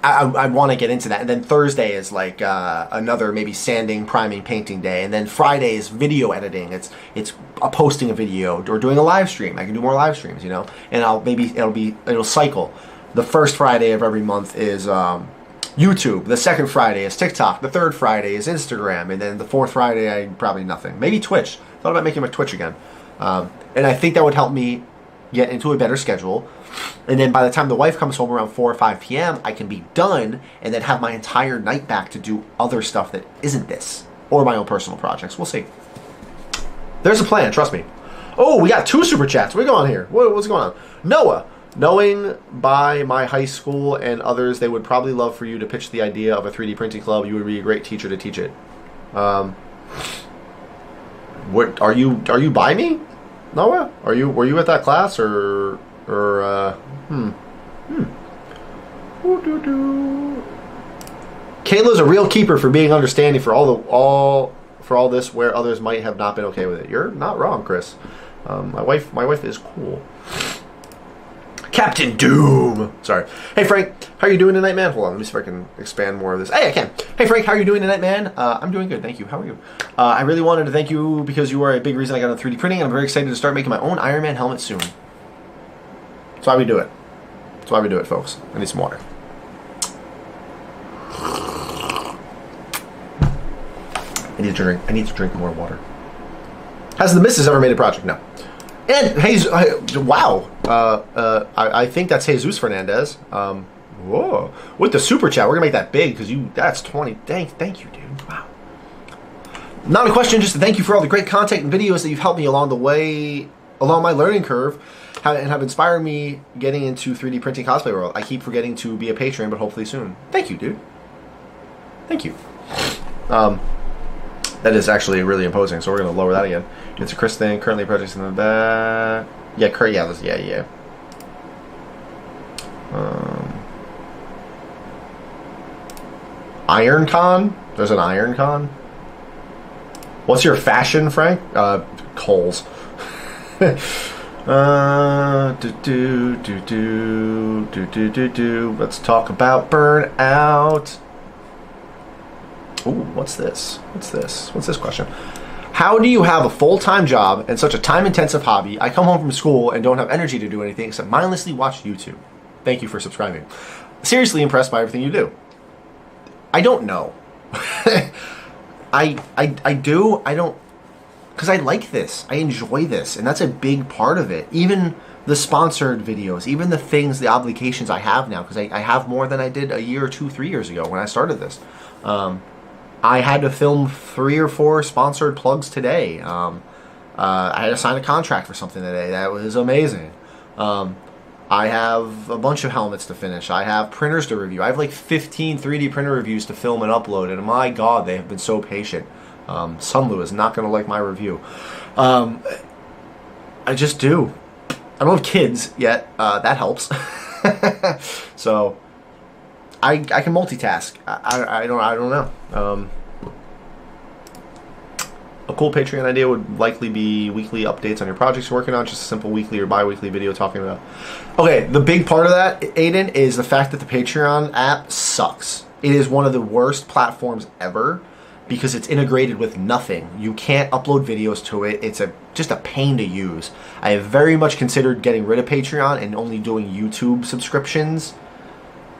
A: I want to get into that. And then Thursday is like another maybe sanding, priming, painting day. And then Friday is video editing. It's posting a video or doing a live stream. I can do more live streams, you know. And it'll cycle. The first Friday of every month is YouTube. The second Friday is TikTok. The third Friday is Instagram. And then the fourth Friday, probably nothing. Maybe Twitch. Thought about making my Twitch again. And I think that would help me get into a better schedule. And then by the time the wife comes home around 4 or 5 p.m., I can be done and then have my entire night back to do other stuff that isn't this. Or my own personal projects. We'll see. There's a plan, trust me. Oh, we got 2 super chats. What's going on here? What's going on? Noah. Knowing by my high school and others, they would probably love for you to pitch the idea of a 3D printing club. You would be a great teacher to teach it. What are you by me, Noah? Were you at that class or Kayla's a real keeper for being understanding for all this where others might have not been okay with it. You're not wrong, Chris. My wife is cool. Captain Doom. Sorry. Hey Frank, how are you doing tonight, man? Hold on, let me see if I can expand more of this. Hey, I can. Hey Frank, how are you doing tonight, man? I'm doing good, thank you. How are you? I really wanted to thank you because you are a big reason I got into 3D printing, and I'm very excited to start making my own Iron Man helmet soon. That's why we do it. That's why we do it, folks. I need some water. I need to drink more water. Has the missus ever made a project? No. And wow. I think that's Jesus Fernandez. Whoa. With the super chat, we're gonna make that big because that's 20. Thank you, dude. Wow. Not a question, just a thank you for all the great content and videos that you've helped me along the way, along my learning curve, and have inspired me getting into 3D printing cosplay world. I keep forgetting to be a patron, but hopefully soon. Thank you, dude. Thank you. That is actually really imposing, so we're going to lower that again. It's a Chris thing. Currently projects in the back. Yeah, yeah. Iron Con? There's an Iron Con? What's your fashion, Frank? Coles. Let's talk about Burnout. Ooh, what's this? What's this question? How do you have a full-time job and such a time-intensive hobby? I come home from school and don't have energy to do anything except mindlessly watch YouTube. Thank you for subscribing. Seriously impressed by everything you do. I don't know. I do. I don't, because I like this. I enjoy this, and that's a big part of it. Even the sponsored videos, even the things, the obligations I have now, because I have more than I did a year or 2, 3 years ago when I started this. I had to film 3 or 4 sponsored plugs today. I had to sign a contract for something today. That was amazing. I have a bunch of helmets to finish. I have printers to review. I have like 15 3D printer reviews to film and upload, and my God, they have been so patient. Sunlu is not going to like my review. I just do. I don't have kids yet. That helps. So I can multitask. I don't know. A cool Patreon idea would likely be weekly updates on your projects you're working on, just a simple weekly or bi-weekly video talking about. Okay, the big part of that, Aiden, is the fact that the Patreon app sucks. It is one of the worst platforms ever because it's integrated with nothing. You can't upload videos to it. It's just a pain to use. I have very much considered getting rid of Patreon and only doing YouTube subscriptions.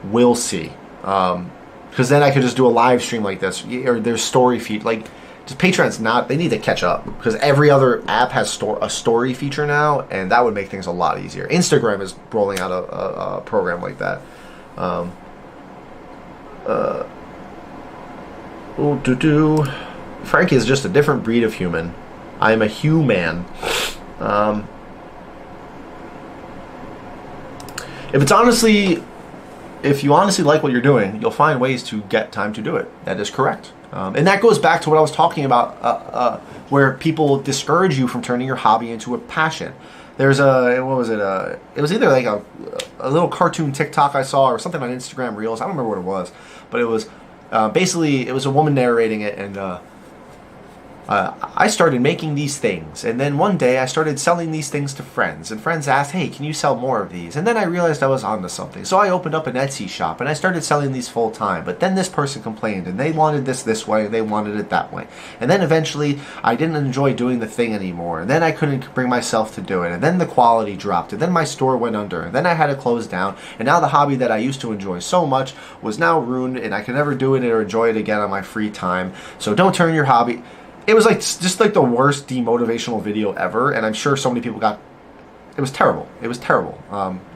A: We'll see. Because then I could just do a live stream like this, or their story feed. Like, just Patreon's not, they need to catch up because every other app has a story feature now, and that would make things a lot easier. Instagram is rolling out a program like that. Frank is just a different breed of human. I am a human. If you honestly like what you're doing, you'll find ways to get time to do it. That is correct. And that goes back to what I was talking about, where people discourage you from turning your hobby into a passion. There's it was either like a little cartoon TikTok I saw or something on Instagram Reels. I don't remember what it was, but it was basically, it was a woman narrating it, and I started making these things, and then one day I started selling these things to friends, and friends asked, hey, can you sell more of these? And then I realized I was onto something, so I opened up an Etsy shop, and I started selling these full time, but then this person complained, and they wanted this way, they wanted it that way, and then eventually I didn't enjoy doing the thing anymore, and then I couldn't bring myself to do it, and then the quality dropped, and then my store went under, and then I had to close down, and now the hobby that I used to enjoy so much was now ruined, and I could never do it or enjoy it again on my free time. So don't turn your hobby. It was like just like the worst demotivational video ever, and I'm sure so many people got. It was terrible. It was terrible.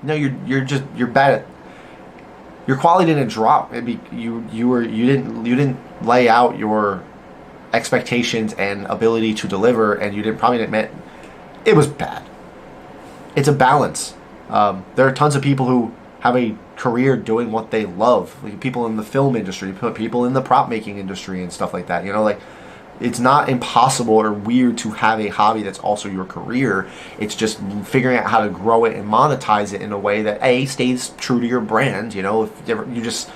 A: You're bad at. Your quality didn't drop. You didn't lay out your expectations and ability to deliver, and you probably didn't admit it was bad. It's a balance. There are tons of people who have a career doing what they love. Like people in the film industry, people in the prop making industry, and stuff like that. You know, like. It's not impossible or weird to have a hobby that's also your career. It's just figuring out how to grow it and monetize it in a way that stays true to your brand. You know, if you just,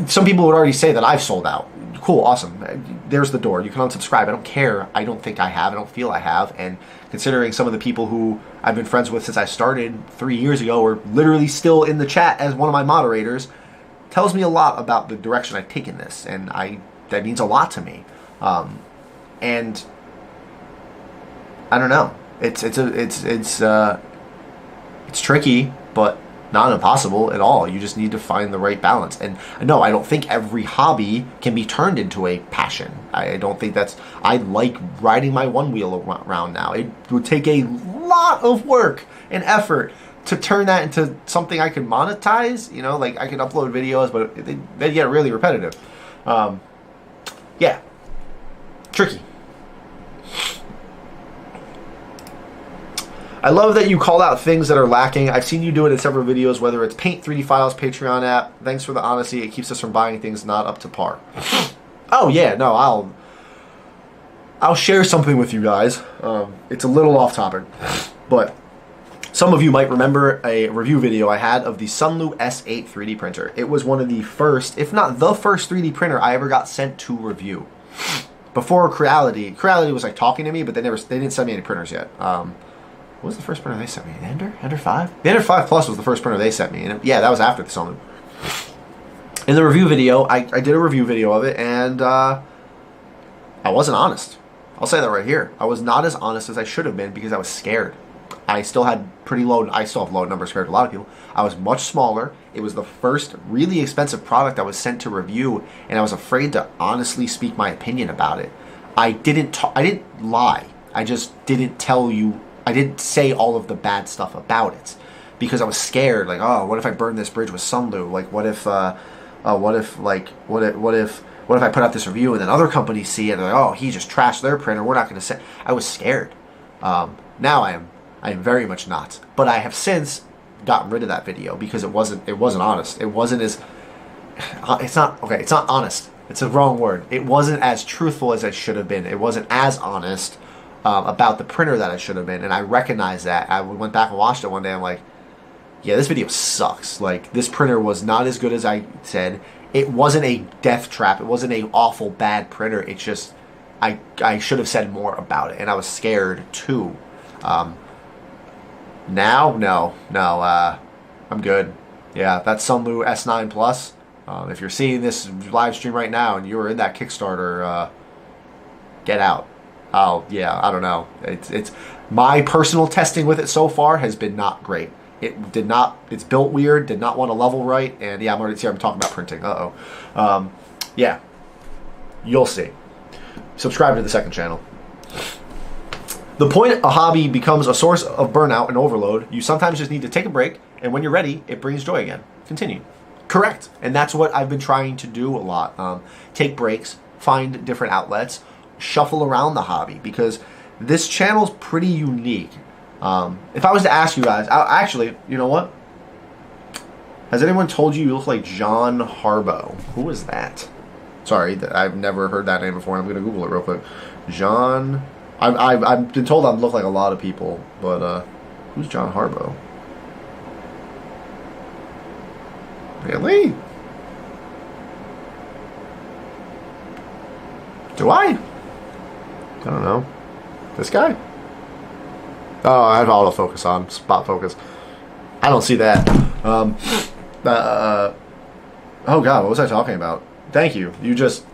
A: some people would already say that I've sold out. Cool, awesome. There's the door. You can unsubscribe. I don't care. I don't think I have. I don't feel I have. And considering some of the people who I've been friends with since I started 3 years ago are literally still in the chat as one of my moderators, tells me a lot about the direction I've taken this, and that means a lot to me. And I don't know. It's tricky, but not impossible at all. You just need to find the right balance. And no, I don't think every hobby can be turned into a passion. I don't think I like riding my one wheel around now. It would take a lot of work and effort to turn that into something I could monetize. You know, like I could upload videos, but they get really repetitive. Yeah. Tricky. I love that you call out things that are lacking. I've seen you do it in several videos, whether it's Paint 3D Files, Patreon app. Thanks for the honesty. It keeps us from buying things not up to par. Oh yeah, no, I'll share something with you guys. It's a little off topic, but some of you might remember a review video I had of the Sunlu S8 3D printer. It was one of the first, if not the first 3D printer I ever got sent to review. Before Creality was like talking to me, but they didn't send me any printers yet. What was the first printer they sent me? The Ender 5? The Ender 5 Plus was the first printer they sent me. And that was after the Sunlu. In the review video, I did a review video of it, and I wasn't honest. I'll say that right here. I was not as honest as I should have been because I was scared. I still have low numbers compared to a lot of people. I was much smaller. It was the first really expensive product I was sent to review, and I was afraid to honestly speak my opinion about it. I didn't lie. I just didn't tell you. I didn't say all of the bad stuff about it because I was scared. Like, oh, what if I burn this bridge with Sunlu? Like, what if I put out this review and then other companies see it and they're like, oh, he just trashed their printer. We're not going to say. I was scared. Now I am very much not. But I have since gotten rid of that video because it wasn't honest. It wasn't as it's not honest. It's a wrong word. It wasn't as truthful as it should have been. It wasn't as honest about the printer that I should have been, and I recognized that. I went back and watched it one day. I'm like, yeah, this video sucks. Like, this printer was not as good as I said. It wasn't a death trap. It wasn't a awful bad printer. It's just I should have said more about it, and I was scared too. Now, no, I'm good. Yeah, that Sunlu S9 Plus. If you're seeing this live stream right now and you were in that Kickstarter, get out. Oh yeah, I don't know. It's my personal testing with it so far has been not great. It did not. It's built weird. Did not want to level right. And yeah, I'm talking about printing. Yeah, you'll see. Subscribe to the second channel. The point a hobby becomes a source of burnout and overload, you sometimes just need to take a break, and when you're ready, it brings joy again. Continue. Correct. And that's what I've been trying to do a lot. Take breaks, find different outlets, shuffle around the hobby, because this channel's pretty unique. If I was to ask you guys, actually, you know what? Has anyone told you look like John Harbaugh? Who is that? Sorry, I've never heard that name before. I'm going to Google it real quick. John... I've been told I look like a lot of people, but who's John Harbaugh? Really? Do I? I don't know. This guy? Oh, I have autofocus on. Spot focus. I don't see that. Oh God, what was I talking about? Thank you. You just...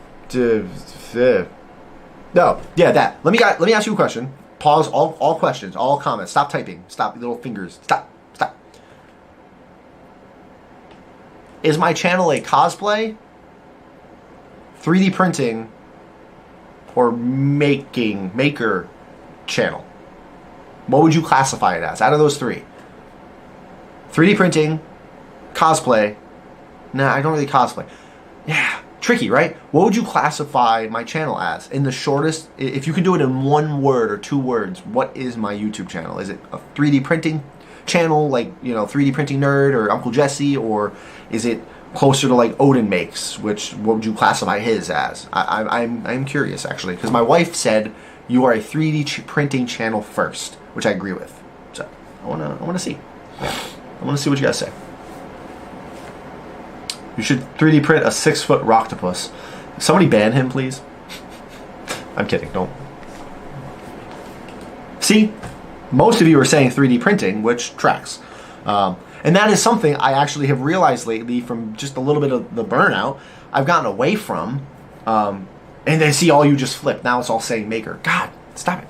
A: No, yeah, that. Let me ask you a question. Pause all questions, all comments. Stop typing. Stop your little fingers. Stop. Is my channel a cosplay, 3D printing, or maker channel? What would you classify it as out of those three? 3D printing, cosplay. Nah, I don't really cosplay. Yeah. Tricky, right? What would you classify my channel as? In the shortest, if you could do it in one word or 2 words, what is my YouTube channel? Is it a 3D printing channel, like, you know, 3D printing nerd or Uncle Jesse, or is it closer to like Odin Makes, what would you classify his as? I'm curious actually, because my wife said you are a 3D printing channel first, which I agree with. So I wanna see. I wanna see what you guys say. You should 3D print a 6-foot rocktopus. Somebody ban him, please. I'm kidding. Don't. See, most of you are saying 3D printing, which tracks. And that is something I actually have realized lately from just a little bit of the burnout. I've gotten away from. And then see all you just flip. Now it's all saying maker. God, stop it.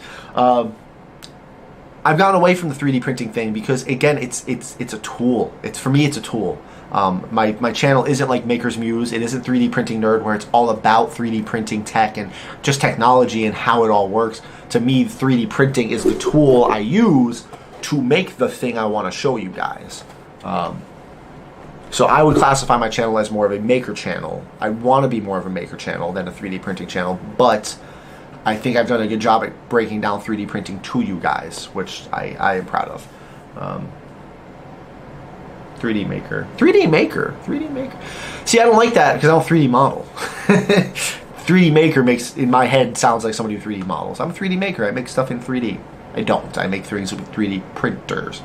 A: I've gotten away from the 3D printing thing because, again, it's a tool. For me, it's a tool. My channel isn't like Maker's Muse. It isn't 3D Printing Nerd, where it's all about 3D printing tech and just technology and how it all works. To me, 3D printing is the tool I use to make the thing I want to show you guys. So I would classify my channel as more of a maker channel. I want to be more of a maker channel than a 3D printing channel, but I think I've done a good job at breaking down 3D printing to you guys, which I am proud of. 3D Maker. 3D Maker. 3D Maker. See, I don't like that because I don't 3D model. 3D Maker makes, in my head, sounds like somebody who 3D models. I'm a 3D Maker. I make stuff in 3D. I don't. I make things with 3D printers.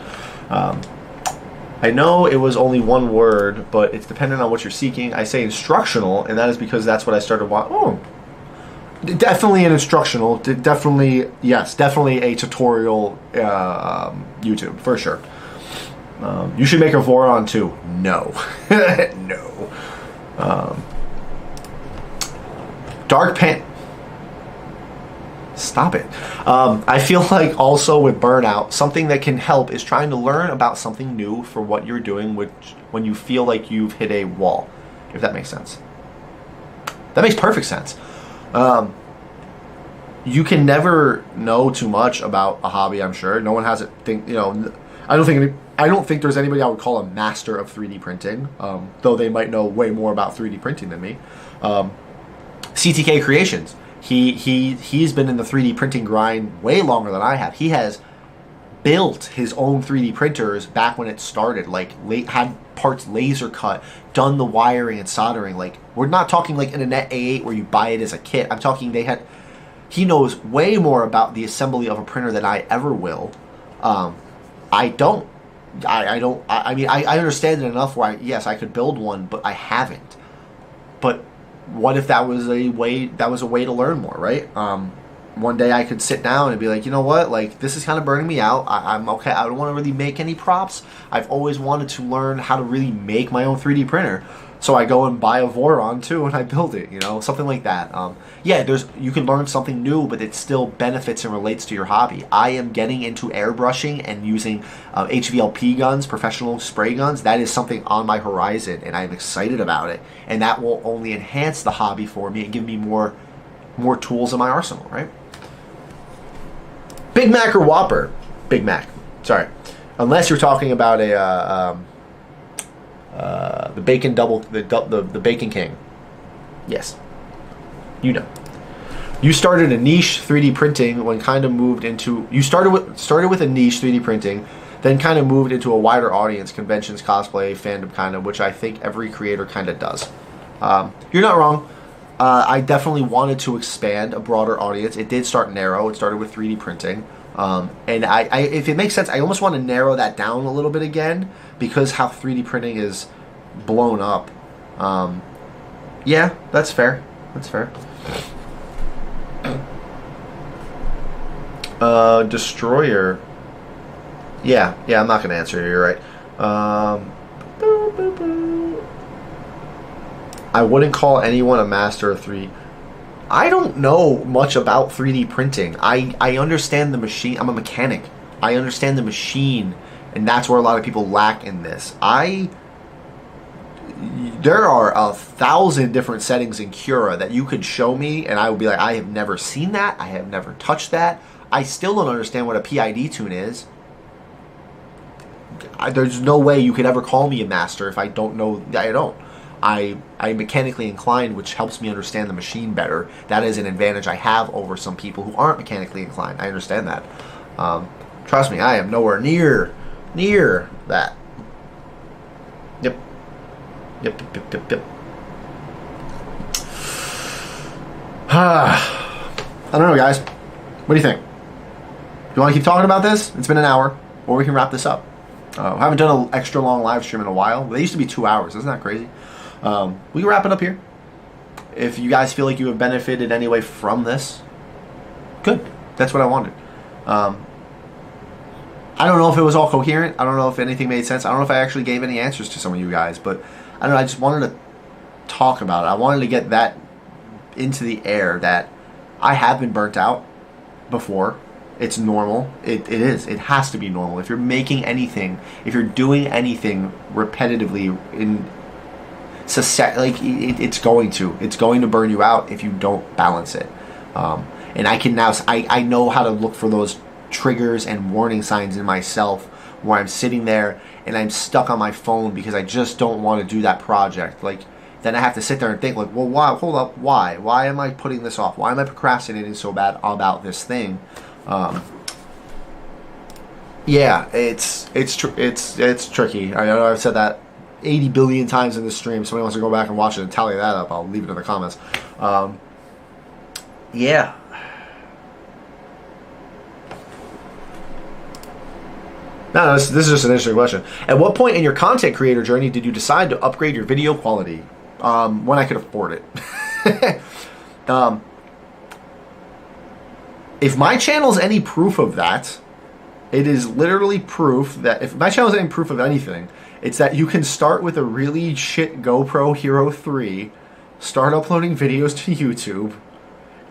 A: I know it was only one word, but it's dependent on what you're seeking. I say instructional, and that is because that's what I started watching. Oh, definitely an instructional. Definitely, yes, definitely a tutorial YouTube, for sure. You should make a Voron too. No. No. Dark Paint. Stop it. I feel like also with burnout, something that can help is trying to learn about something new for what you're doing when you feel like you've hit a wall, if that makes sense. That makes perfect sense. You can never know too much about a hobby, I'm sure. No one has it. I don't think there's anybody I would call a master of 3D printing, though they might know way more about 3D printing than me. CTK Creations. He's been in the 3D printing grind way longer than I have. He has built his own 3D printers back when it started, like had parts laser cut, done the wiring and soldering. Like, we're not talking like in a Net A8 where you buy it as a kit. I'm talking he knows way more about the assembly of a printer than I ever will. I don't. I mean, I understand it enough where yes, I could build one, but I haven't. But what if that was a way to learn more, right? One day I could sit down and be like, you know what, like, this is kind of burning me out. I'm okay. I don't want to really make any props. I've always wanted to learn how to really make my own 3D printer. So I go and buy a Voron too, and I build it, something like that. Yeah, you can learn something new, but it still benefits and relates to your hobby. I am getting into airbrushing and using HVLP guns, professional spray guns. That is something on my horizon, and I'm excited about it. And that will only enhance the hobby for me and give me more tools in my arsenal, right? Big Mac or Whopper? Big Mac. Sorry. Unless you're talking about the bacon double, the Bacon King. Yes. You started a niche 3D printing when kind of moved into... You started with a niche 3D printing, then kind of moved into a wider audience, conventions, cosplay, fandom kind of, which I think every creator kind of does. You're not wrong. I definitely wanted to expand a broader audience. It did start narrow. It started with 3D printing. And I, if it makes sense, I almost want to narrow that down a little bit again, because how 3D printing is blown up. Yeah, that's fair. That's fair. Destroyer. Yeah, I'm not going to answer. You're right. I wouldn't call anyone a master of 3D. I don't know much about 3D printing. I understand the machine. I'm a mechanic. I understand the machine, and that's where a lot of people lack in this. There are 1,000 different settings in Cura that you could show me, and I would be like, I have never seen that. I have never touched that. I still don't understand what a PID tune is. There's no way you could ever call me a master if I don't know. I don't. I'm mechanically inclined, which helps me understand the machine better. That is an advantage I have over some people who aren't mechanically inclined. I understand that. Trust me, I am nowhere near that. Yep. I don't know, guys. What do you think? You want to keep talking about this? It's been an hour, or we can wrap this up. I haven't done an extra long live stream in a while. They used to be 2 hours. Isn't that crazy? We can wrap it up here. If you guys feel like you have benefited anyway from this, good. That's what I wanted. I don't know if it was all coherent. I don't know if anything made sense. I don't know if I actually gave any answers to some of you guys, but I don't know. I just wanted to talk about it. I wanted to get that into the air, that I have been burnt out before. It's normal. It is. It has to be normal. If you're making anything, if you're doing anything repetitively in society, it's going to burn you out if you don't balance it. And I can now, I know how to look for those triggers and warning signs in myself where I'm sitting there and I'm stuck on my phone because I just don't want to do that project. Like, then I have to sit there and think, like, well, why? Hold up, why? Why am I putting this off? Why am I procrastinating so bad about this thing? Yeah, it's tricky. I know I've said that 80 billion times in this stream. Somebody wants to go back and watch it and tally that up, I'll leave it in the comments. Yeah. No, this is just an interesting question. At what point in your content creator journey did you decide to upgrade your video quality? When I could afford it. If my channel is any proof of that, it is literally proof that if my channel is any proof of anything, it's that you can start with a really shit GoPro Hero 3, start uploading videos to YouTube,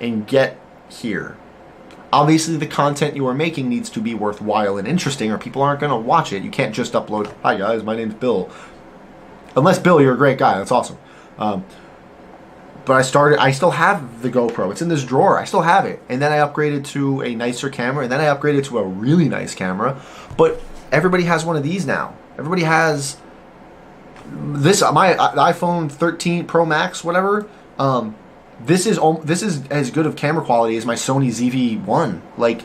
A: and get here. Obviously, the content you are making needs to be worthwhile and interesting, or people aren't going to watch it. You can't just upload, "Hi guys, my name's Bill." Unless, Bill, you're a great guy. That's awesome. But I still have the GoPro. It's in this drawer. I still have it. And then I upgraded to a nicer camera, and then I upgraded to a really nice camera. But everybody has one of these now. Everybody has this, my iPhone 13 Pro Max, whatever. This is as good of camera quality as my Sony ZV-1. Like,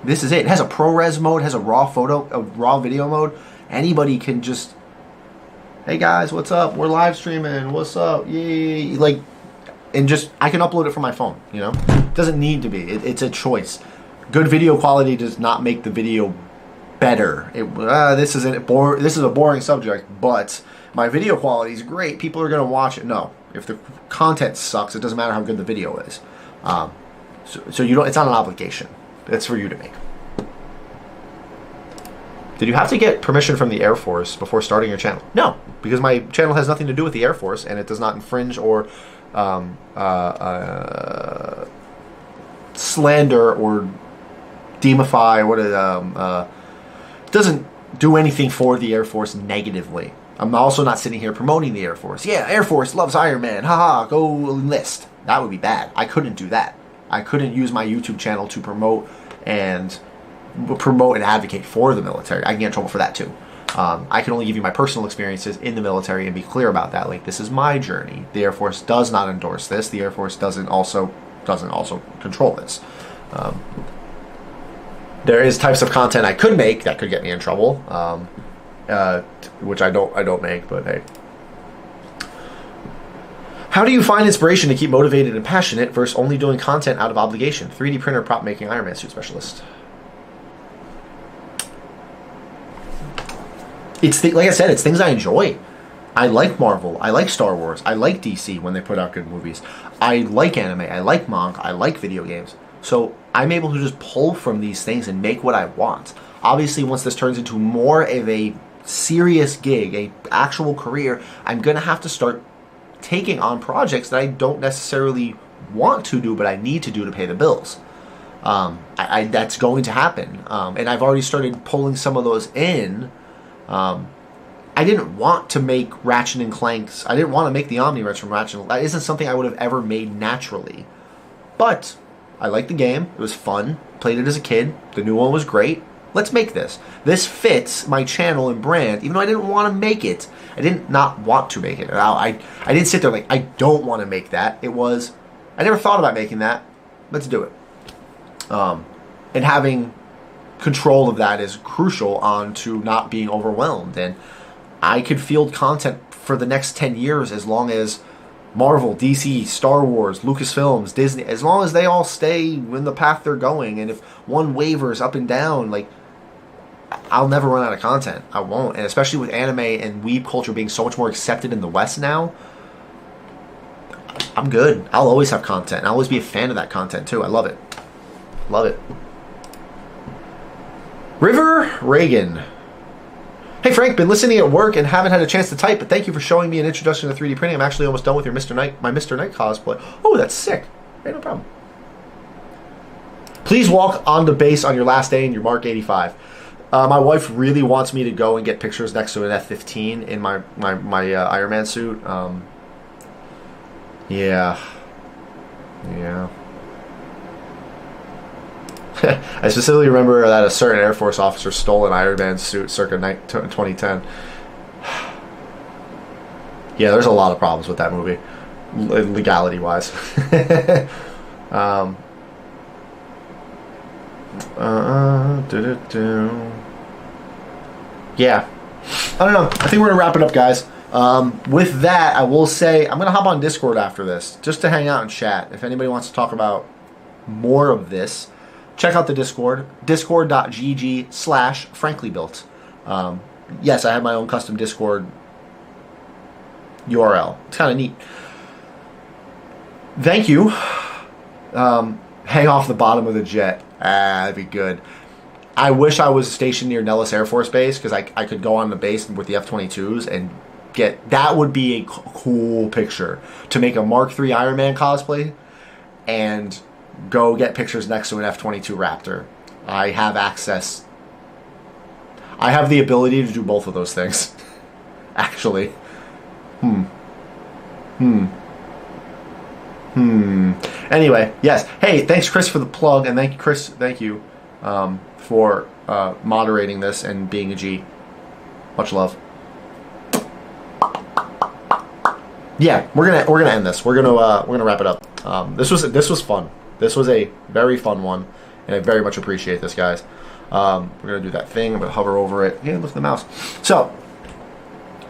A: This is it. It has a ProRes mode, has a raw video mode. Anybody can just, hey guys, what's up? We're live streaming. What's up? Yay! Like, and just I can upload it from my phone. You know, it doesn't need to be. It's a choice. Good video quality does not make the video better. This is a boring subject, but my video quality is great. People are gonna watch it. No, if the content sucks, it doesn't matter how good the video is. So you don't. It's not an obligation. It's for you to make. Did you have to get permission from the Air Force before starting your channel? No, because my channel has nothing to do with the Air Force, and it does not infringe or slander or demify. It doesn't do anything for the Air Force negatively. I'm also not sitting here promoting the Air Force. Yeah, Air Force loves Iron Man. Haha, go enlist. That would be bad. I couldn't do that. I couldn't use my YouTube channel to promote and advocate for the military. I can get in trouble for that too. I can only give you my personal experiences in the military and be clear about that. Like, this is my journey. The Air Force does not endorse this. The Air Force doesn't also control this. There is types of content I could make that could get me in trouble, which I don't make. But hey. How do you find inspiration to keep motivated and passionate versus only doing content out of obligation? 3D printer prop making Iron Man suit specialist. Like I said, it's things I enjoy. I like Marvel. I like Star Wars. I like DC when they put out good movies. I like anime. I like manga. I like video games. So I'm able to just pull from these things and make what I want. Obviously, once this turns into more of a serious gig, a actual career, I'm going to have to start taking on projects that I don't necessarily want to do, but I need to do to pay the bills. That's going to happen. And I've already started pulling some of those in. I didn't want to make Ratchet and Clanks. I didn't want to make the Omni Wrench from Ratchet and Clank. That isn't something I would have ever made naturally. But I liked the game. It was fun. Played it as a kid. The new one was great. Let's make this. This fits my channel and brand, even though I didn't want to make it. I didn't not want to make it. I didn't sit there like, I don't want to make that. It was, I never thought about making that. Let's do it. And having control of that is crucial on to not being overwhelmed. And I could field content for the next 10 years as long as Marvel, DC, Star Wars, Lucasfilms, Disney, as long as they all stay in the path they're going. And if one wavers up and down, like, I'll never run out of content. I won't. And especially with anime and weeb culture being so much more accepted in the West now, I'm good. I'll always have content. I'll always be a fan of that content too. I love it. Love it. River Reagan. Hey Frank, been listening at work and haven't had a chance to type, but thank you for showing me an introduction to 3D printing. I'm actually almost done with your my Mr. Knight cosplay. Oh, that's sick. Hey, no problem. Please walk on the base on your last day in your Mark 85. My wife really wants me to go and get pictures next to an F-15 in my Iron Man suit. Yeah. I specifically remember that a certain Air Force officer stole an Iron Man suit circa 2010. Yeah, there's a lot of problems with that movie, legality-wise. Yeah. I don't know. I think we're going to wrap it up, guys. With that, I will say I'm going to hop on Discord after this just to hang out and chat. If anybody wants to talk about more of this, check out the Discord, discord.gg/franklybuilt. Yes, I have my own custom Discord URL. It's kind of neat. Thank you. Hang off the bottom of the jet. That'd be good. I wish I was stationed near Nellis Air Force Base because I could go on the base with the F-22s and get... That would be a cool picture to make a Mark III Iron Man cosplay and go get pictures next to an F-22 Raptor. I have access. I have the ability to do both of those things. Actually. Anyway, yes. Hey, thanks, Chris, for the plug, and thank you for moderating this and being a G. Much love. Yeah, we're gonna end this. We're gonna wrap it up. This was fun. This was a very fun one, And I very much appreciate this, guys. We're going to do that thing. I'm going to hover over it. Yeah, look at the mouse. So,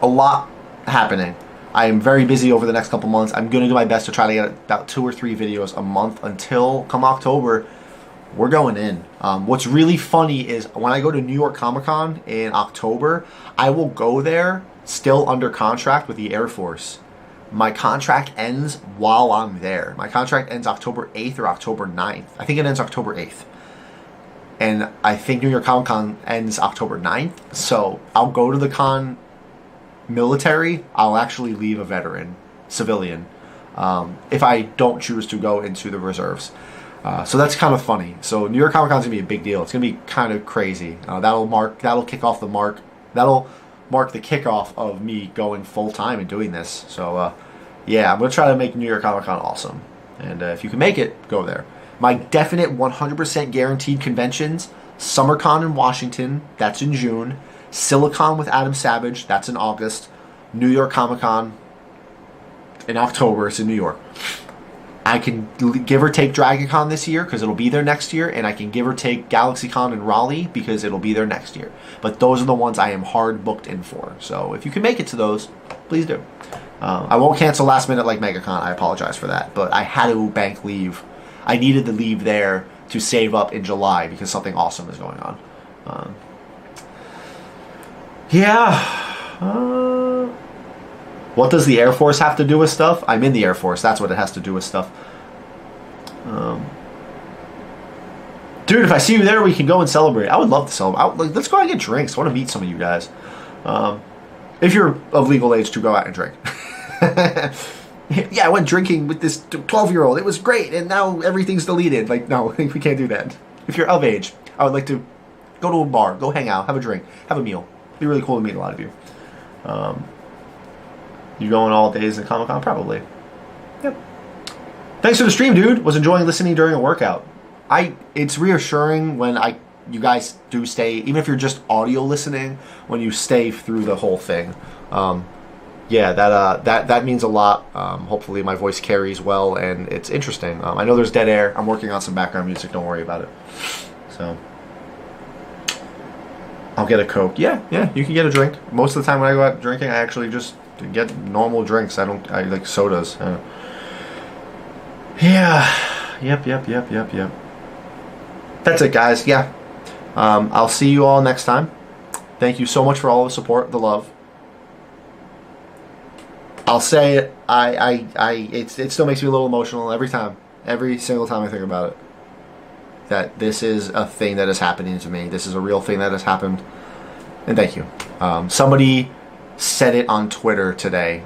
A: a lot happening. I am very busy over the next couple months. I'm going to do my best to try to get about 2 or 3 videos a month until come October. We're going in. What's really funny is when I go to New York Comic Con in October, I will go there still under contract with the Air Force. My contract ends while I'm there. My contract ends October 8th or October 9th. I think it ends October 8th. And I think New York Comic Con ends October 9th. So I'll go to the con military. I'll actually leave a veteran, civilian, if I don't choose to go into the reserves. So that's kind of funny. So New York Comic Con is gonna be a big deal. It's gonna be kind of crazy. That'll mark the kickoff of me going full time and doing this. So yeah, I'm gonna try to make New York Comic Con awesome. And if you can make it, go there. My definite 100% guaranteed conventions: SummerCon in Washington, that's in June. Silicon with Adam Savage, that's in August. New York Comic Con in October, it's in New York. I can give or take DragonCon this year because it'll be there next year, and I can give or take GalaxyCon in Raleigh because it'll be there next year. But those are the ones I am hard booked in for. So if you can make it to those, please do. I won't cancel last minute like MegaCon. I apologize for that. But I had to bank leave. I needed the leave there to save up in July because something awesome is going on. What does the Air Force have to do with stuff? I'm in the Air Force. That's what it has to do with stuff. Dude, if I see you there, we can go and celebrate. I would love to celebrate. Let's go out and get drinks. I want to meet some of you guys. If you're of legal age to go out and drink. Yeah, I went drinking with this 12-year-old. It was great, and now everything's deleted. Like, no, we can't do that. If you're of age, I would like to go to a bar, go hang out, have a drink, have a meal. It'd be really cool to meet a lot of you. You going all days at Comic Con? Probably. Yep. Thanks for the stream, dude. Was enjoying listening during a workout. It's reassuring when you guys do stay, even if you're just audio listening, when you stay through the whole thing. Yeah, that means a lot. Hopefully my voice carries well and it's interesting. I know there's dead air. I'm working on some background music. Don't worry about it. So I'll get a Coke. Yeah, you can get a drink. Most of the time when I go out drinking, I actually just get normal drinks. I like sodas. Yeah. Yep. That's it, guys. Yeah. I'll see you all next time. Thank you so much for all the support, the love. I'll say it. It still makes me a little emotional every single time I think about it. That this is a thing that is happening to me. This is a real thing that has happened. And thank you. Somebody said it on Twitter today.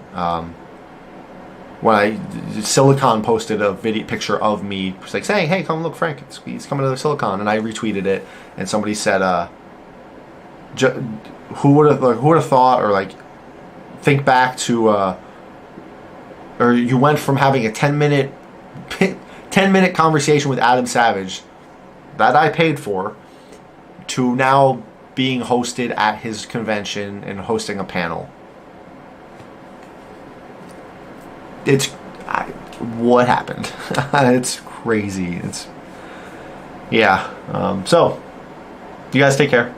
A: When Silicon posted a picture of me, it's like saying, "Hey, come look, Frank. He's coming to the Silicon," and I retweeted it. And somebody said, "Who would have thought?" Or like, think back to, or you went from having a 10-minute conversation with Adam Savage that I paid for to now being hosted at his convention and hosting a panel. What happened? It's crazy. So you guys take care.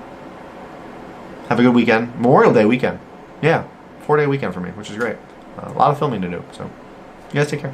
A: Have a good weekend. Memorial Day weekend. Yeah, 4-day weekend for me, which is great. A lot of filming to do. So you guys take care.